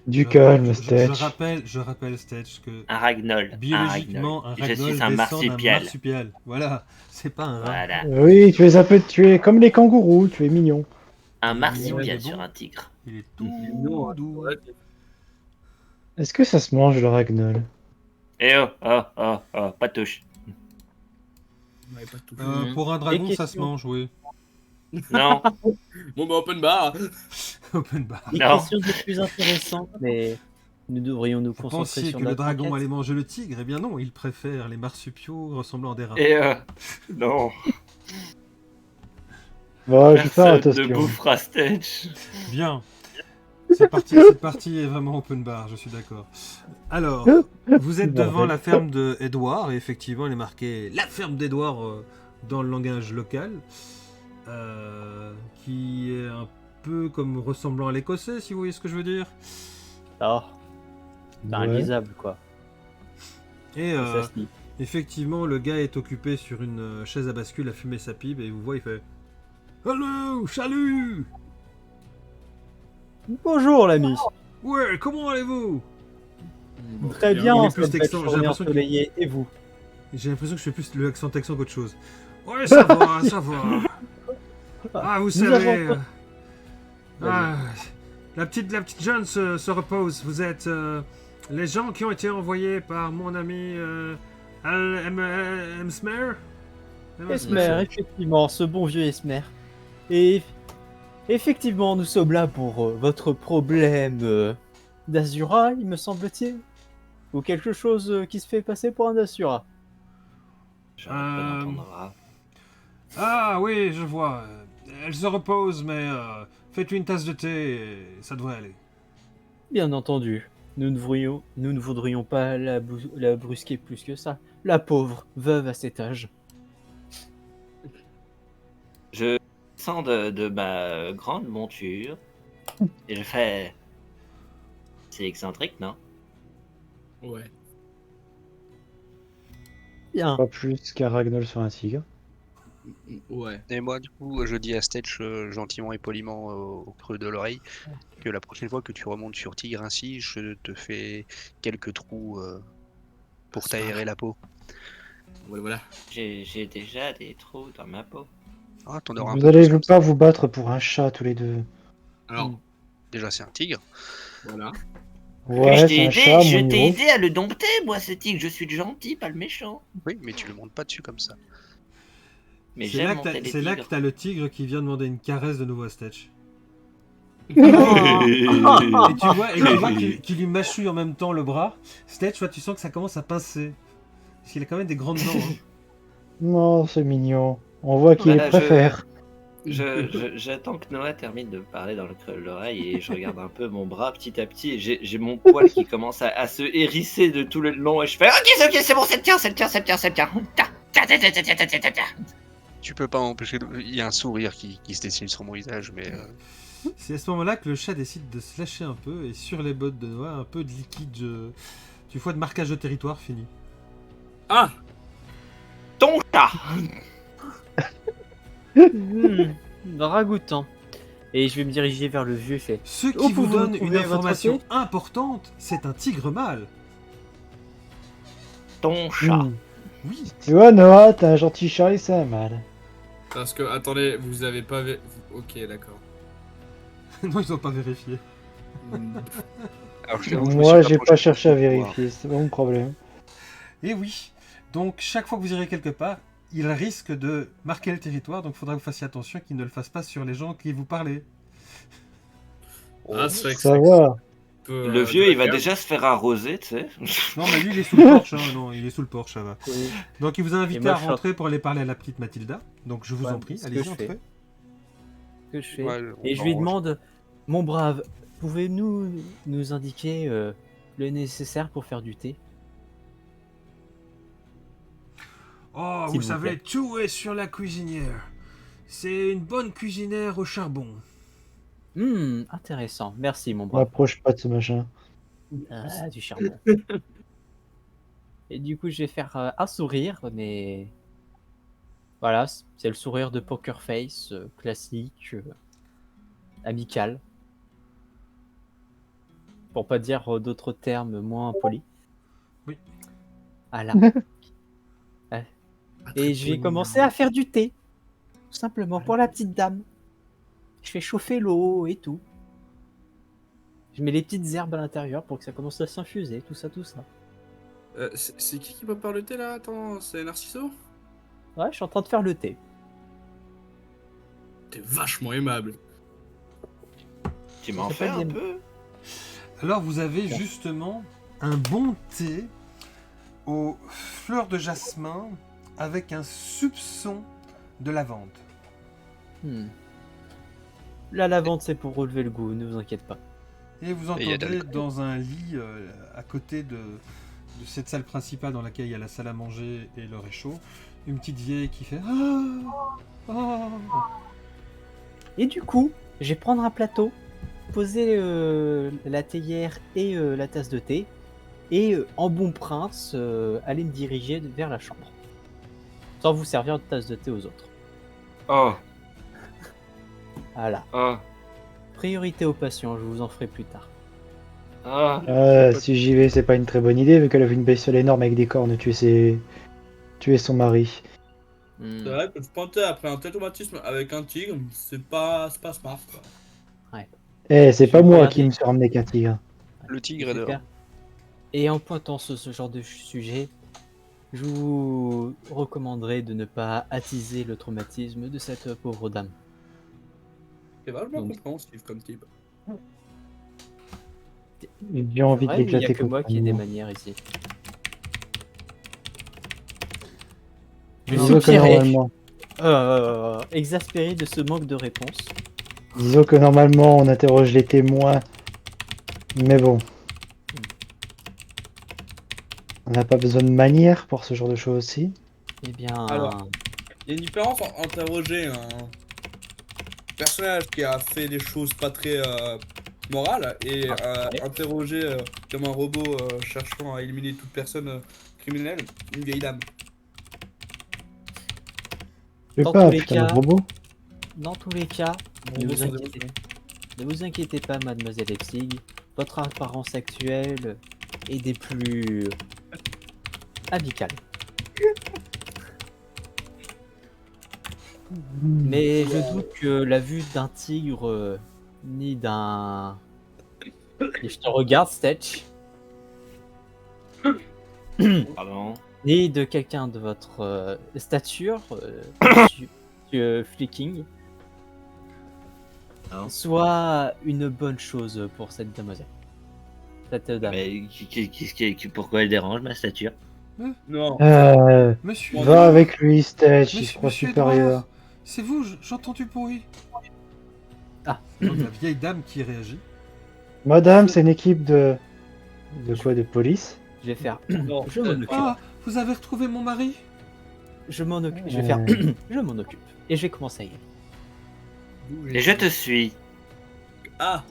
Du calme, Je Stitch. rappelle Stitch que Un ragnoll. biologiquement, un Je ragnoll suis un descend d'un marsupial. marsupial. Voilà, c'est pas un rat. Voilà. Oui, tu es comme les kangourous, tu es mignon. Un Ouais, marsupial bon. sur un tigre. Il est tout Non, doux. ouais. Est-ce que ça se mange le ragnoll? Eh oh, pas de touche. On avait pas tout Pour un dragon, Et ça se question. mange, oui. Non, Bon, bah, open bar. Open bar. Les Non. questions les plus intéressantes, mais nous devrions nous Vous concentrer pensiez sur que le notre dragon enquête. allait manger le tigre? Eh bien non, il préfère les marsupiaux ressemblant à des rats. et non. Bon, je vais faire Personne ne attention. bouffera Stitch. Bien. Cette partie est vraiment open bar, je suis d'accord. Alors, vous êtes devant la ferme de Edouard, et effectivement, il est marqué la ferme d'Edouard dans le langage local, qui est un peu comme ressemblant à l'écossais, si vous voyez ce que je veux dire. Ah, c'est Ouais. inlisable quoi. Et Ça se lit. effectivement, le gars est occupé sur une chaise à bascule à fumer sa pipe, et il vous voit, il fait Allô, salut. Bonjour l'ami. Ouais, comment allez-vous? Très il bien, est en plus cette belle texan, j'ai journée l'impression qu'il- ensoleillée. Et vous? J'ai l'impression que je fais plus le accent texan qu'autre chose. Ouais, ça va, ça va. Ah, vous Nous savez. avons- Ah, la petite jeune se repose. Vous êtes les gens qui ont été envoyés par mon ami Emsmer. Esmer, effectivement, ce bon vieux Esmer. Et effectivement, nous sommes là pour votre problème d'Azura, il me semble-t-il. Ou quelque chose qui se fait passer pour un Asura. J'arrête pas d'entendre rap. Ah oui, je vois. Elle se repose, mais faites-lui une tasse de thé et ça devrait aller. Bien entendu, nous ne voudrions pas la brusquer plus que ça. La pauvre, veuve à cet âge. Je descends de ma grande monture et je fais. C'est excentrique, non? Ouais. Bien. Pas plus qu'un Ragnoll sur un tigre. Ouais. Et moi, du coup, je dis à Stetch gentiment et poliment au creux de l'oreille que la prochaine fois que tu remontes sur Tigre ainsi, je te fais quelques trous pour t'aérer la peau. Voilà. J'ai déjà des trous dans ma peau. Ah, t'en auras un Vous peu allez plus comme ça. pas vous battre pour un chat tous les deux. Alors, Déjà, c'est un tigre. voilà. Ouais, c'est un chat, à Je mon t'ai niveau. aidé à le dompter, moi, ce tigre. Je suis le gentil, pas le méchant. Oui, mais tu le montes pas dessus comme ça. Mais C'est j'aime là, monter les c'est là que tigres. t'as le tigre qui vient demander une caresse de nouveau à Stetch. Oh. Et tu vois qu'il lui mâchouille en même temps le bras. Stetch, tu vois, tu sens que ça commence à pincer. Parce qu'il a quand même des grandes dents. Hein. Non, c'est mignon. On voit qu'il Voilà, les préfère. J'attends que Noah termine de me parler dans le creux de l'oreille et je regarde un peu mon bras petit à petit et j'ai mon poil qui commence à se hérisser de tout le long et je fais ok, c'est bon, ça le tient, ça le tient, ça le tient, ça le tient. Tu peux pas empêcher. Il y a un sourire qui se dessine sur mon visage, mais C'est à ce moment-là que le chat décide de se lâcher un peu et sur les bottes de Noah, un peu de liquide. Tu vois de marquage de territoire fini. Ah Ton chat. Ragoûtant. Et je vais me diriger vers le vieux et fait. Ce Où qui vous pouvez-vous donne une trouver votre information thé importante, c'est un tigre mâle. Ton chat. Hmm. Oui. Tu vois, Noah, t'as un gentil chat et c'est un mâle. Parce que, attendez, vous avez pas... Ok, d'accord. Non, ils ont pas vérifié. alors, je t'avoue, je me Moi, suis j'ai rapproché pas cherché à pour voir. vérifier, c'est pas mon problème. Et oui. Donc chaque fois que vous irez quelque part, il risque de marquer le territoire, donc il faudra que vous fassiez attention qu'il ne le fasse pas sur les gens qui vous parlez. Ah, c'est vrai que Ça c'est va. un peu, Le vieux, il va délicat. déjà se faire arroser, tu sais. Non, mais lui, il est sous le porche. Hein. Non, il est sous le porche, ça va. Oui. Donc il vous a invité moi, à je suis rentrer pour aller parler à la petite Mathilda. Donc je vous Ouais, en prie, ce que allez-y, je entrez. fais. Que je fais. Ouais, on Et je lui mange. demande, mon brave, pouvez-nous nous indiquer le nécessaire pour faire du thé? Oh, S'il vous vous savez, plaît. tout est sur la cuisinière. C'est une bonne cuisinière au charbon. Intéressant. Merci, mon brave. M'approche pas de ce machin. Ah, du charbon. Et du coup, je vais faire un sourire, mais voilà, c'est le sourire de poker face, classique, amical. Pour pas dire d'autres termes moins polis. Oui. Voilà. Pas très Et je vais poli, commencer hein. à faire du thé. Tout simplement pour la petite dame. Je fais chauffer l'eau et tout. Je mets les petites herbes à l'intérieur pour que ça commence à s'infuser, tout ça, tout ça. C'est qui va parler thé là? Attends, c'est Narciso? Ouais, je suis en train de faire le thé. T'es vachement aimable. Tu m'en Ça fais s'appelle un des- peu. Alors vous avez Tiens. justement un bon thé aux fleurs de jasmin avec un soupçon de lavande. Hmm. La lavande, c'est pour relever le goût, ne vous inquiétez pas. Et vous Et il y a de entendez l'alcool. dans un lit à côté de cette salle principale dans laquelle il y a la salle à manger et le réchaud, une petite vieille qui fait Ah. Et du coup, je vais prendre un plateau, poser la théière et la tasse de thé, et en bon prince, aller me diriger vers la chambre. Sans vous servir de tasse de thé aux autres. Oh, Voilà. oh, Priorité aux patients, je vous en ferai plus tard. oh. Si j'y vais, c'est pas une très bonne idée, vu qu'elle a vu une bestiole énorme avec des cornes tuer son mari. Hmm. C'est vrai que se pointer après un traumatisme avec un tigre, c'est pas smart quoi. Eh, c'est Je pas vais moi regarder. qui me suis ramené qu'un tigre. Le Je tigre vais est dehors. faire- Et en pointant ce genre de sujet, je vous recommanderais de ne pas attiser le traumatisme de cette pauvre dame. C'est vachement Donc- compréhensif comme type. J'ai envie de Ouais, mais il n'y a l'éclater que moi qui ai des complètement. manières ici. Je Non, Disons que soupirais, normalement, exaspéré de ce manque de réponse. disons que normalement on interroge les témoins, mais bon, on n'a pas besoin de manières pour ce genre de choses aussi. Eh bien, Alors. Il y a une différence entre interroger un personnage qui a fait des choses pas très morales et ouais. interroger comme un robot cherchant à éliminer toute personne criminelle, une vieille dame. Je sais Dans pas, tous les putain de cas- robot. dans tous les cas, Un ne robot vous sans inquiétez émotion. Ne vous inquiétez pas, mademoiselle Epsig. Votre apparence actuelle est des plus amicales. Mais je doute que la vue d'un tigre, ni d'un... Et je te regarde, Stetch. Pardon. Ni de quelqu'un de votre stature, monsieur Flicking, Non. soit une bonne chose pour cette demoiselle. Cette dame. Mais pourquoi elle dérange ma stature? Non. Monsieur, Bon, Va Edouard. avec lui, Stetch, il se croit Monsieur supérieur. Edouard, c'est vous, j'entends du bruit. Ah. C'est donc la vieille dame qui réagit. Madame, c'est une équipe de... De quoi, de police? Je vais faire. Non. Je m'en occupe. Ah, vous avez retrouvé mon mari? Je m'en occupe. Je vais faire. Je m'en occupe. Et je vais commencer à y aller. D'où Et j'ai- je te suis. Ah.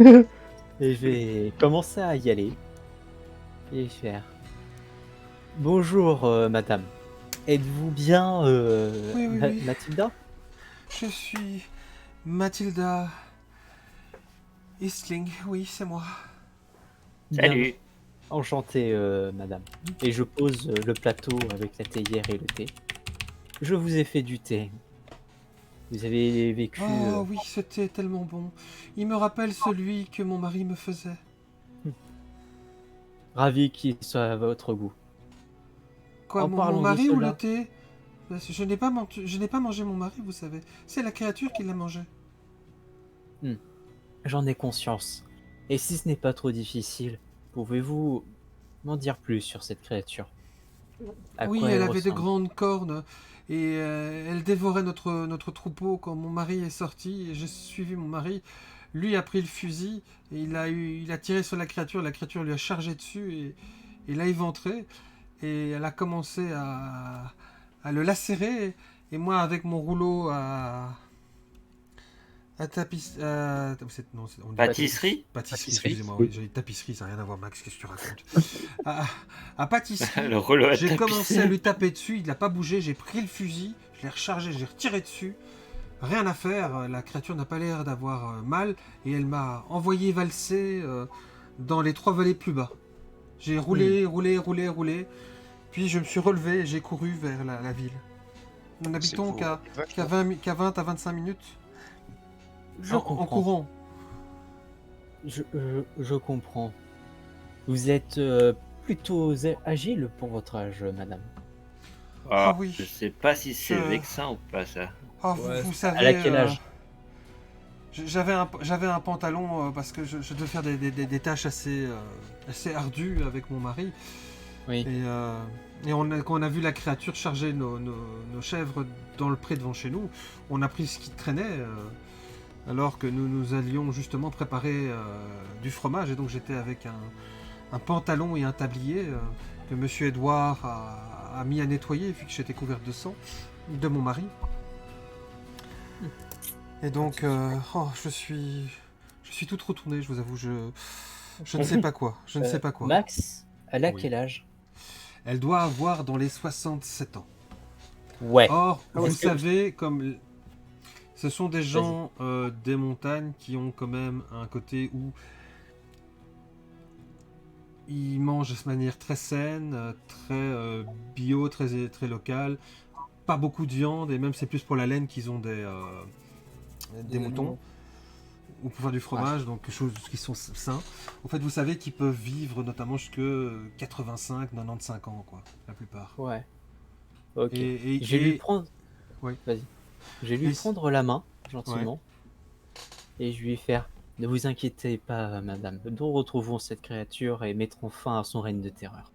Et je vais commencer à y aller. Et faire. Bonjour, madame. Êtes-vous bien Oui, oui, oui. Mathilda? Je suis Mathilda Eastling, oui, c'est moi. Bien, Salut. enchanté, madame. Et je pose le plateau avec la théière et le thé. Je vous ai fait du thé. Vous avez vécu. Oh oui, c'était tellement bon. Il me rappelle celui que mon mari me faisait. Ravi qu'il soit à votre goût. Quoi, En mon parlant de mari ou cela. le thé? Parce que je n'ai pas mangé mon mari, vous savez. C'est la créature qui l'a mangé. J'en ai conscience. Et si ce n'est pas trop difficile, pouvez-vous m'en dire plus sur cette créature? À Oui, quoi elle avait de ressemble? grandes cornes et elle dévorait notre troupeau quand mon mari est sorti et j'ai suivi mon mari. Lui a pris le fusil et il a tiré sur la créature lui a chargé dessus et l'a éventré et elle a commencé à le lacérer et moi avec mon rouleau à tapis... non, on dit Pâtisserie. Pâtisserie, Pâtisserie. excusez-moi, Oui. oui, j'ai dit tapisserie, ça n'a rien à voir, Max, qu'est-ce que tu racontes? À pâtisserie, Le rouleau à j'ai tapisser. commencé à lui taper dessus, il n'a pas bougé, j'ai pris le fusil, je l'ai rechargé, j'ai retiré dessus. Rien à faire, la créature n'a pas l'air d'avoir mal et elle m'a envoyé valser dans les 3 vallées plus bas. J'ai roulé, roulé, puis je me suis relevé et j'ai couru vers la ville. Nous n'habitons qu'à 20 à 25 minutes Je en comprends. courant. Je comprends. Vous êtes plutôt agile pour votre âge, madame. Ah, oui. Je sais pas si c'est Euh. vexant ou pas ça. Ah, Ouais, vous savez... Elle a quel âge? J'avais un pantalon parce que je devais faire des tâches assez ardues avec mon mari. Oui. Et quand on a vu la créature charger nos chèvres dans le pré devant chez nous, on a pris ce qui traînait alors que nous allions justement préparer du fromage. Et donc j'étais avec un pantalon et un tablier que Monsieur Edouard a mis à nettoyer vu que j'étais couverte de sang de mon mari. Et donc, je suis toute retournée, je vous avoue, je ne sais pas quoi, je ne sais pas quoi. Max, elle a Oui. quel âge? Elle doit avoir dans les 67 ans. Ouais. Or, Ah, vous est-ce que- savez, comme ce sont des gens des montagnes qui ont quand même un côté où ils mangent de manière très saine, très bio, très locale, pas beaucoup de viande, et même c'est plus pour la laine qu'ils ont des moutons, ou pour faire du fromage, donc quelque chose qui sont sains. En fait, vous savez qu'ils peuvent vivre notamment jusque 85, 95 ans, quoi, la plupart. Ouais. Ok. Et Je vais lui prendre. Oui. Vas-y. Je vais lui Et- prendre la main, gentiment. Et je vais lui faire. Ne vous inquiétez pas, madame. Nous retrouvons cette créature et mettrons fin à son règne de terreur.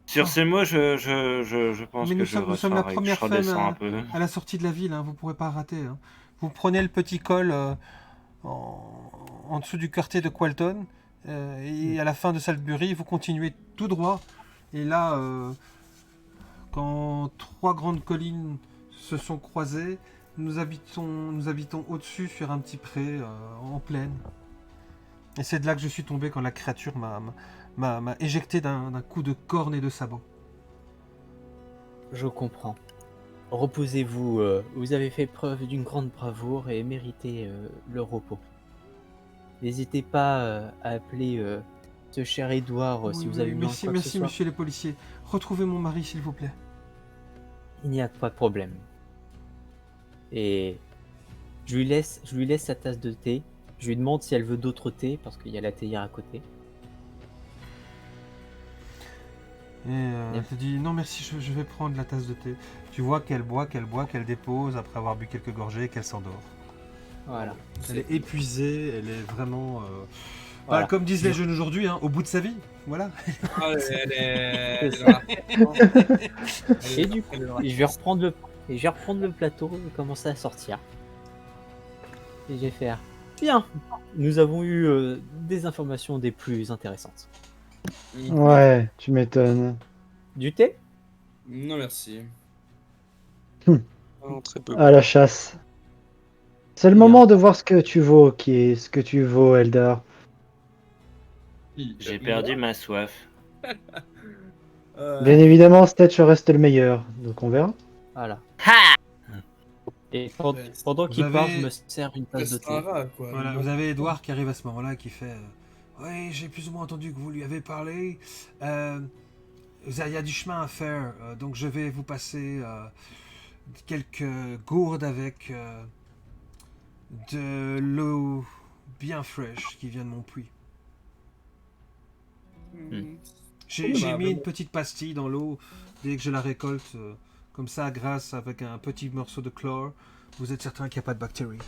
Sur ces mots, je pense Mais que nous je sommes la ressors et que première je redescends femme un peu. à la sortie de la ville, hein, vous pourrez pas rater. Hein. Vous prenez le petit col en dessous du quartier de Qualton, et à la fin de Salisbury, vous continuez tout droit. Et là, quand trois grandes collines se sont croisées, nous habitons au-dessus sur un petit pré en plaine. Et c'est de là que je suis tombé quand la créature m'a éjecté d'un coup de corne et de sabot. Je comprends. Reposez-vous. Vous avez fait preuve d'une grande bravoure et méritez le repos. N'hésitez pas à appeler ce cher Édouard si Oui, vous avez oui, besoin de merci, quoi que ce merci, soit. monsieur les policiers. Retrouvez mon mari, s'il vous plaît. Il n'y a pas de problème. Et je lui laisse sa tasse de thé. Je lui demande si elle veut d'autres thés parce qu'il y a la théière à côté. Et elle te dit non merci, je vais prendre la tasse de thé. Tu vois qu'elle boit, qu'elle dépose après avoir bu quelques gorgées et qu'elle s'endort. Voilà. Elle est épuisée, elle est vraiment, Voilà. comme disent les jeunes aujourd'hui, hein, au bout de sa vie. Voilà. Ah, elle C'est est là. Et du coup, je vais reprendre le plateau et commencer à sortir. Et je vais faire. Bien. Nous avons eu des informations des plus intéressantes. Ouais, tu m'étonnes. Du thé? Non, merci. Non, très peu. À la chasse. C'est le Bien. moment de voir ce que tu vaux, ce que tu vaux, Eldar. J'ai perdu ma soif. Bien évidemment, Stetch reste le meilleur, donc on verra. Voilà. Ha! Et Ouais. pendant qu'il Vous parle, avez- je me sers une tasse de C'est un thé. rat, quoi. Voilà, vous avez Edouard qui arrive à ce moment-là qui fait oui, j'ai plus ou moins entendu que vous lui avez parlé. Il y a du chemin à faire, donc je vais vous passer quelques gourdes avec de l'eau bien fraîche qui vient de mon puits. J'ai mis une petite pastille dans l'eau dès que je la récolte, comme ça, grâce avec un petit morceau de chlore, vous êtes certain qu'il n'y a pas de bactéries.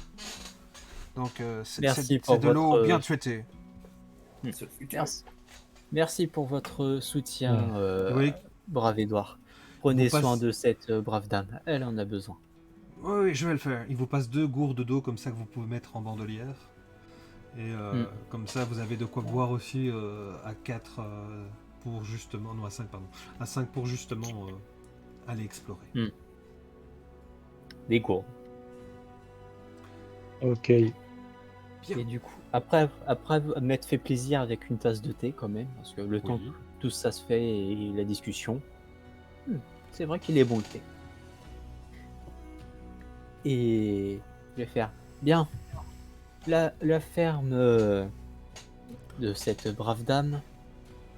Donc Merci pour c'est de l'eau votre, bien traitée. C'est le futur. Merci. Merci pour votre soutien, Oui. brave Édouard. Prenez Vous passe- soin de cette brave dame. Elle en a besoin. Oui, je vais le faire. Il vous passe 2 gourdes d'eau comme ça que vous pouvez mettre en bandolière. Et comme ça, vous avez de quoi boire aussi à 4 pour justement... Non, à 5, pardon. À 5 pour justement aller explorer. Des gourdes. Ok. Bien. Et du coup, après m'être fait plaisir avec une tasse de thé quand même, parce que le temps Oui. que tout ça se fait et la discussion, c'est vrai qu'il est bon le thé. Et je vais faire bien. La ferme de cette brave dame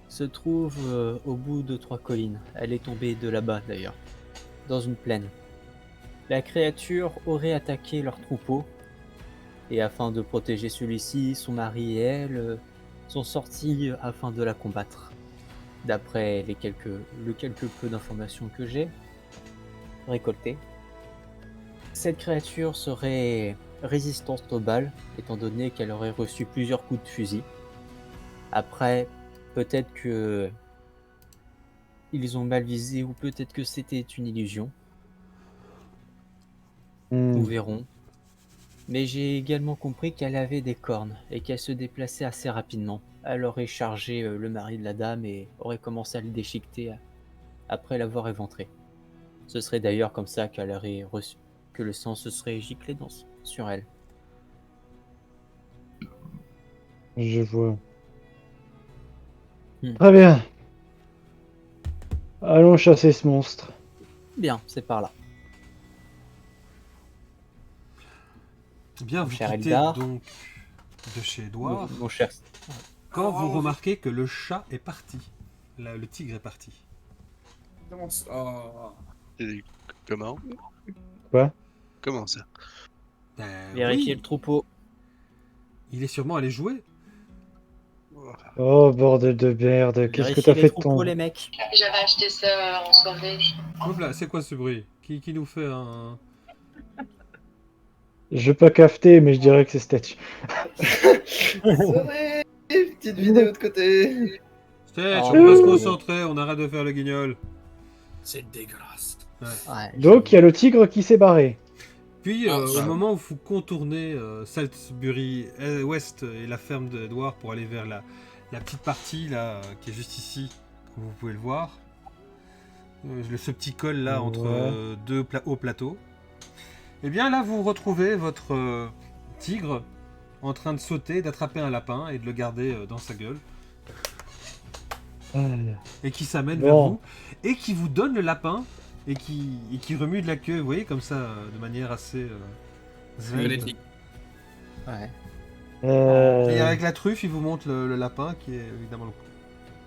se trouve au bout de 3 collines. Elle est tombée de là-bas d'ailleurs, dans une plaine. La créature aurait attaqué leur troupeau. Et afin de protéger celui-ci, son mari et elle sont sortis afin de la combattre. D'après le quelque peu d'informations que j'ai récoltées, cette créature serait résistante aux balles, étant donné qu'elle aurait reçu plusieurs coups de fusil. Après, peut-être que ils ont mal visé ou peut-être que c'était une illusion. Nous verrons. Mais j'ai également compris qu'elle avait des cornes et qu'elle se déplaçait assez rapidement. Elle aurait chargé le mari de la dame et aurait commencé à le déchiqueter après l'avoir éventré. Ce serait d'ailleurs comme ça qu'elle aurait reçu, que le sang se serait giclé sur elle. Je vois. Hmm. Très bien. Allons chasser ce monstre. Bien, c'est par là. Bien, Mon vous cher quittez Eldar. donc de chez Edouard. Mon cher. Quand vous remarquez que le chat est parti. Le tigre est parti. Comment ça? Oh. Et comment? Quoi? Comment ça? Vérifiez Oui, le troupeau. il est sûrement allé jouer. Oh bordel de merde, qu'est-ce que Vérifiez t'as les fait de troupeaux, ton... les mecs. J'avais acheté ça en soirée. Hop là, c'est quoi ce bruit qui nous fait un... Je peux pas cafeter, mais je dirais que c'est Stetch. Ouais, petite vidéo de côté. Stitch, Oh, on va se mais- concentrer, on arrête de faire le guignol. C'est dégueulasse. Ouais, Donc il y a le tigre qui s'est barré. Puis, Ah, au ça. moment où vous contournez Salisbury Ouest et la ferme d'Edward pour aller vers la petite partie là qui est juste ici, comme vous pouvez le voir, ce petit col là entre Ouais. deux hauts plateaux, et bien là vous retrouvez votre tigre en train de sauter, d'attraper un lapin et de le garder dans sa gueule, et qui s'amène vers Bon. vous, et qui vous donne le lapin, et qui remue de la queue, vous voyez, comme ça, de manière assez svelte. Magnétique. ouais. Et avec la truffe, il vous montre le lapin qui est évidemment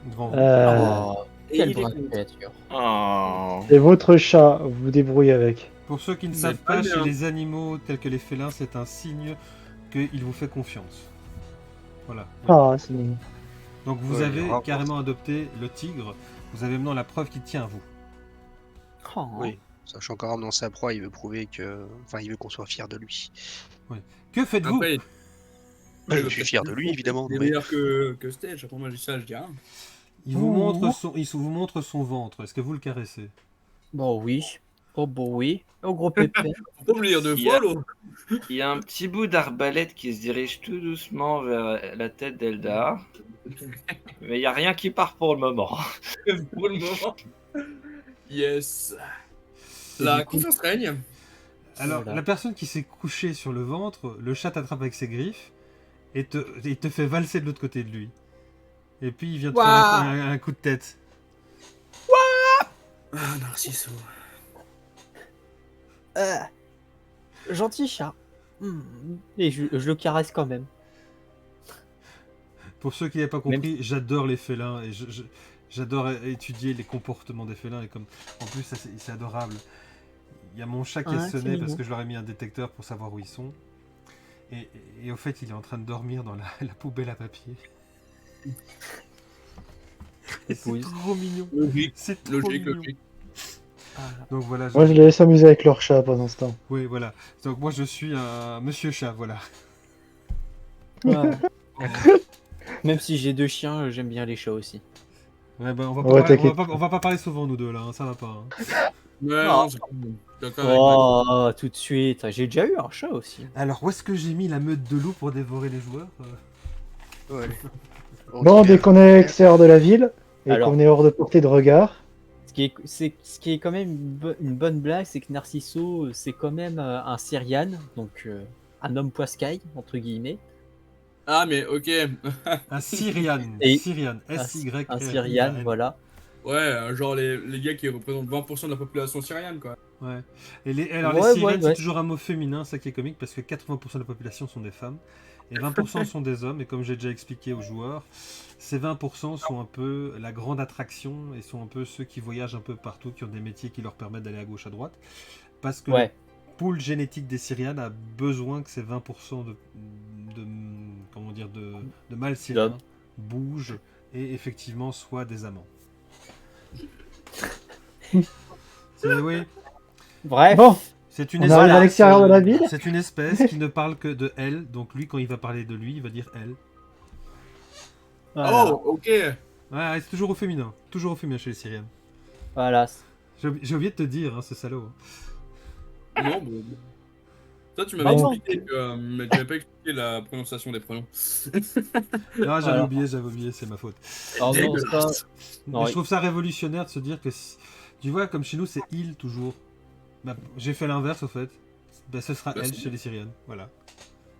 devant vous. Oh, Et quelle il est brave content. créature. Oh. C'est votre chat, vous vous débrouillez avec. Pour ceux qui ne C'est savent pas pas, bien. chez les animaux tels que les félins, c'est un signe qu'il vous fait confiance. Voilà. Ah, c'est mignon. Donc vous Ouais, avez rapport. carrément adopté le tigre. Vous avez maintenant la preuve qu'il tient à vous. Oh. Oui, sachant qu'en ramenant sa proie, il veut prouver que. Enfin, il veut qu'on soit fier de lui. Que faites-vous? Après, Je suis fier de lui, évidemment. Il est mais- meilleur que Stage. Après, moi, je dis ça, je dis rien. Il vous montre son ventre. Est-ce que vous le caressez? Bon, oui. Oh, bon, oui. Oh, gros pépé. Faut pas me lire de Il y a- follow. Il y a un petit bout d'arbalète qui se dirige tout doucement vers la tête d'Eldar. Mais il n'y a rien qui part pour le moment. Pour le moment. Yes. Et La du coup- confiance règne. Alors, Voilà. la personne qui s'est couchée sur le ventre, le chat t'attrape avec ses griffes et te fait valser de l'autre côté de lui. Et puis il vient te faire un coup de tête. Ah, Narciso. Gentil chat. Et je le caresse quand même. Pour ceux qui n'avaient pas compris, j'adore les félins et j'adore étudier les comportements des félins. Et comme en plus, ça, c'est adorable. Il y a mon chat qui a Ouais, c'est sonné parce mignon. que je leur ai mis un détecteur pour savoir où ils sont. Et au fait, il est en train de dormir dans la poubelle à papier. Et c'est Épouse. trop mignon. Logique, C'est trop logique, mignon. logique. Donc voilà. Moi, je les laisse amuser avec leur chat pendant ce temps. Oui, voilà. Donc moi, je suis un monsieur chat, voilà. Ouais. Même si j'ai 2 chiens, j'aime bien les chats aussi. Ouais, ben, Ouais, t'inquiète. on va pas parler souvent nous deux là, hein, ça va pas. Hein. Ouais, Non. non, c'est cool. D'accord avec Manu. Oh, tout de suite. J'ai déjà eu un chat aussi. Alors, où est-ce que j'ai mis la meute de loups pour dévorer les joueurs Ouais. Bon, dès qu'on est extérieur de la ville et Alors. qu'on est hors de portée de regard, Ce qui est quand même une bonne blague, c'est que Narciso, c'est quand même un Syrian, donc un homme poiscaille, entre guillemets. Ah, mais ok. Un Syrian. Et- Syrian. S-Y. Un Syrian, voilà. Ouais, genre les gars qui représentent 20% de la population syrienne, quoi. Ouais. Alors, les Ouais, Syriennes, ouais, c'est ouais. toujours un mot féminin, ça qui est comique, parce que 80% de la population sont des femmes, et 20% sont des hommes, et comme j'ai déjà expliqué aux joueurs, ces 20% sont un peu la grande attraction, et sont un peu ceux qui voyagent un peu partout, qui ont des métiers qui leur permettent d'aller à gauche, à droite, parce que Ouais. le pool génétique des Syrianes a besoin que ces 20% comment dire, de mâles syriens D'hommes. bougent, et effectivement soient des amants. Oui. Bref, bon, C'est une on arrive à l'extérieur de la ville. C'est une espèce qui ne parle que de elle. Donc lui, quand il va parler de lui, il va dire elle. voilà. Oh, ok. Ouais, c'est toujours au féminin. Toujours au féminin chez les Syriennes. Voilà. J'ai oublié de te dire, hein, ce salaud. Non, bon. Toi, tu Bah, m'avais non. expliqué mais tu n'avais pas expliqué la prononciation des prénoms. Non, Voilà. j'avais oublié, c'est ma faute. Alors, non, ça, Dégueulasse. Non, Mais je trouve ça révolutionnaire de se dire que, tu vois, comme chez nous, c'est il toujours. Bah, j'ai fait l'inverse au fait. Bah, ce sera Bah, elle c'est chez les Syriennes. Voilà.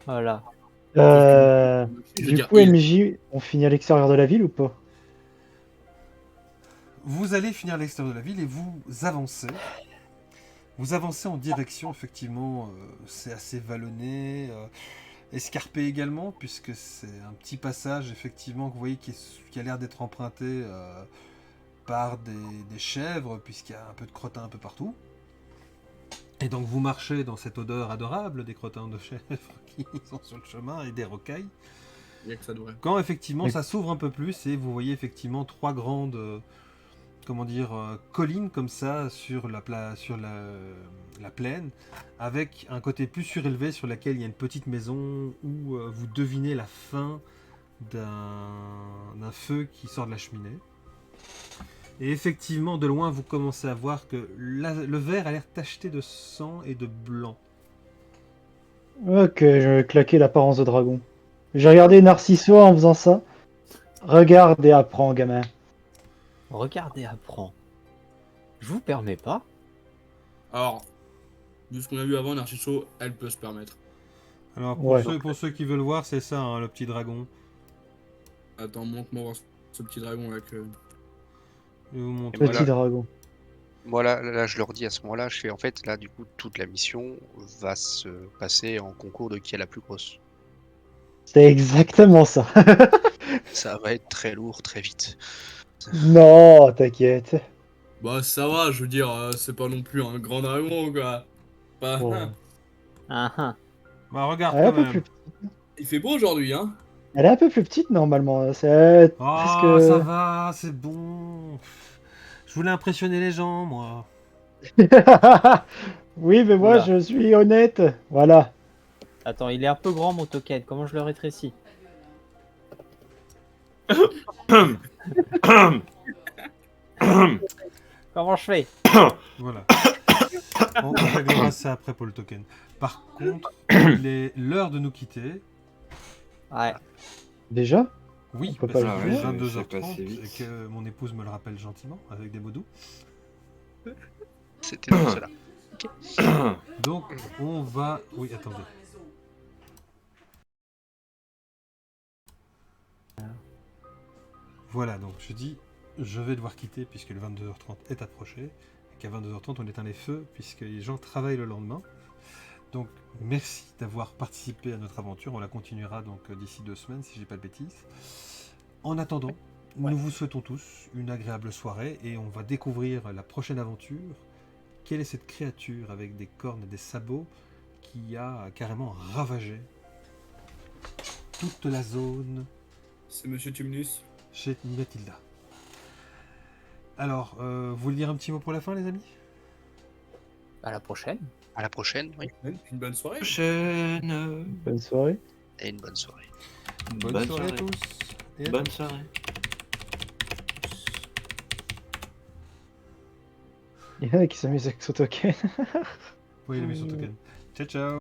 voilà. Je veux du dire, coup, il. MJ, on finit à l'extérieur de la ville ou pas? Vous allez finir à l'extérieur de la ville et vous avancez. Vous avancez en direction, effectivement, c'est assez vallonné, escarpé également, puisque c'est un petit passage, effectivement, que vous voyez qui a l'air d'être emprunté par des chèvres, puisqu'il y a un peu de crottin un peu partout. Et donc vous marchez dans cette odeur adorable des crottins de chèvres qui sont sur le chemin et des rocailles. Il y a que ça devrait. Quand effectivement Oui. ça s'ouvre un peu plus et vous voyez effectivement trois grandes comment dire, colline comme ça sur la plaine, avec un côté plus surélevé sur laquelle il y a une petite maison où vous devinez la fin d'un feu qui sort de la cheminée. Et effectivement, de loin, vous commencez à voir que le verre a l'air tacheté de sang et de blanc. Ok, je vais claquer l'apparence de dragon. J'ai regardé Narciso en faisant ça. Regarde et apprends, gamin. Regardez, apprends. Je vous permets pas. Alors, vu ce qu'on a vu avant, Narciso, elle peut se permettre. Alors, Ouais. pour ceux qui veulent voir, c'est ça, hein, le petit dragon. Attends, montre-moi voir ce petit dragon là que. Je vais vous montrer. Et Petit voilà. dragon. Voilà, là, je leur dis à ce moment-là, je fais en fait, là, du coup, toute la mission va se passer en concours de qui est la plus grosse. C'est exactement ça. Ça va être très lourd, très vite. Non, t'inquiète. Bah, ça va, je veux dire, c'est pas non plus un grand dragon quoi. Pas... Ouais. Ah, ah. Bah, regarde Elle est un quand peu même. plus... Il fait beau aujourd'hui, hein. Elle est un peu plus petite normalement. C'est Oh, presque. ça va, c'est bon. Je voulais impressionner les gens, moi. Oui, mais moi Oula. je suis honnête. Voilà. Attends, il est un peu grand mon token. Comment je le rétrécis? Comment je fais? Voilà. On réglera ça après pour le token. Par contre, il est l'heure de nous quitter. Ouais. Déjà? Oui, On peut parce pas qu'il le est faire. C'est 22h30 passé et vite. que mon épouse me le rappelle gentiment avec des mots doux. C'était pour cela. Donc, on va... Oui, attendez. Voilà, donc je dis, je vais devoir quitter puisque le 22h30 est approché. Et qu'à 22h30, on éteint les feux puisque les gens travaillent le lendemain. Donc, merci d'avoir participé à notre aventure. On la continuera donc d'ici 2 semaines, si je dis pas de bêtises. En attendant, nous vous souhaitons tous une agréable soirée et on va découvrir la prochaine aventure. Quelle est cette créature avec des cornes et des sabots qui a carrément ravagé toute la zone C'est Monsieur Tumnus. chez Mathilda. Alors, vous voulez dire un petit mot pour la fin, les amis? À la prochaine. À la prochaine, oui, Une bonne soirée. Prochaine. Bonne soirée. et une bonne soirée. Bonne soirée à tous. Et à Bonne tous. soirée. Il y en a qui s'amusent avec ce token. Oui, il a mis son token. Ciao, ciao.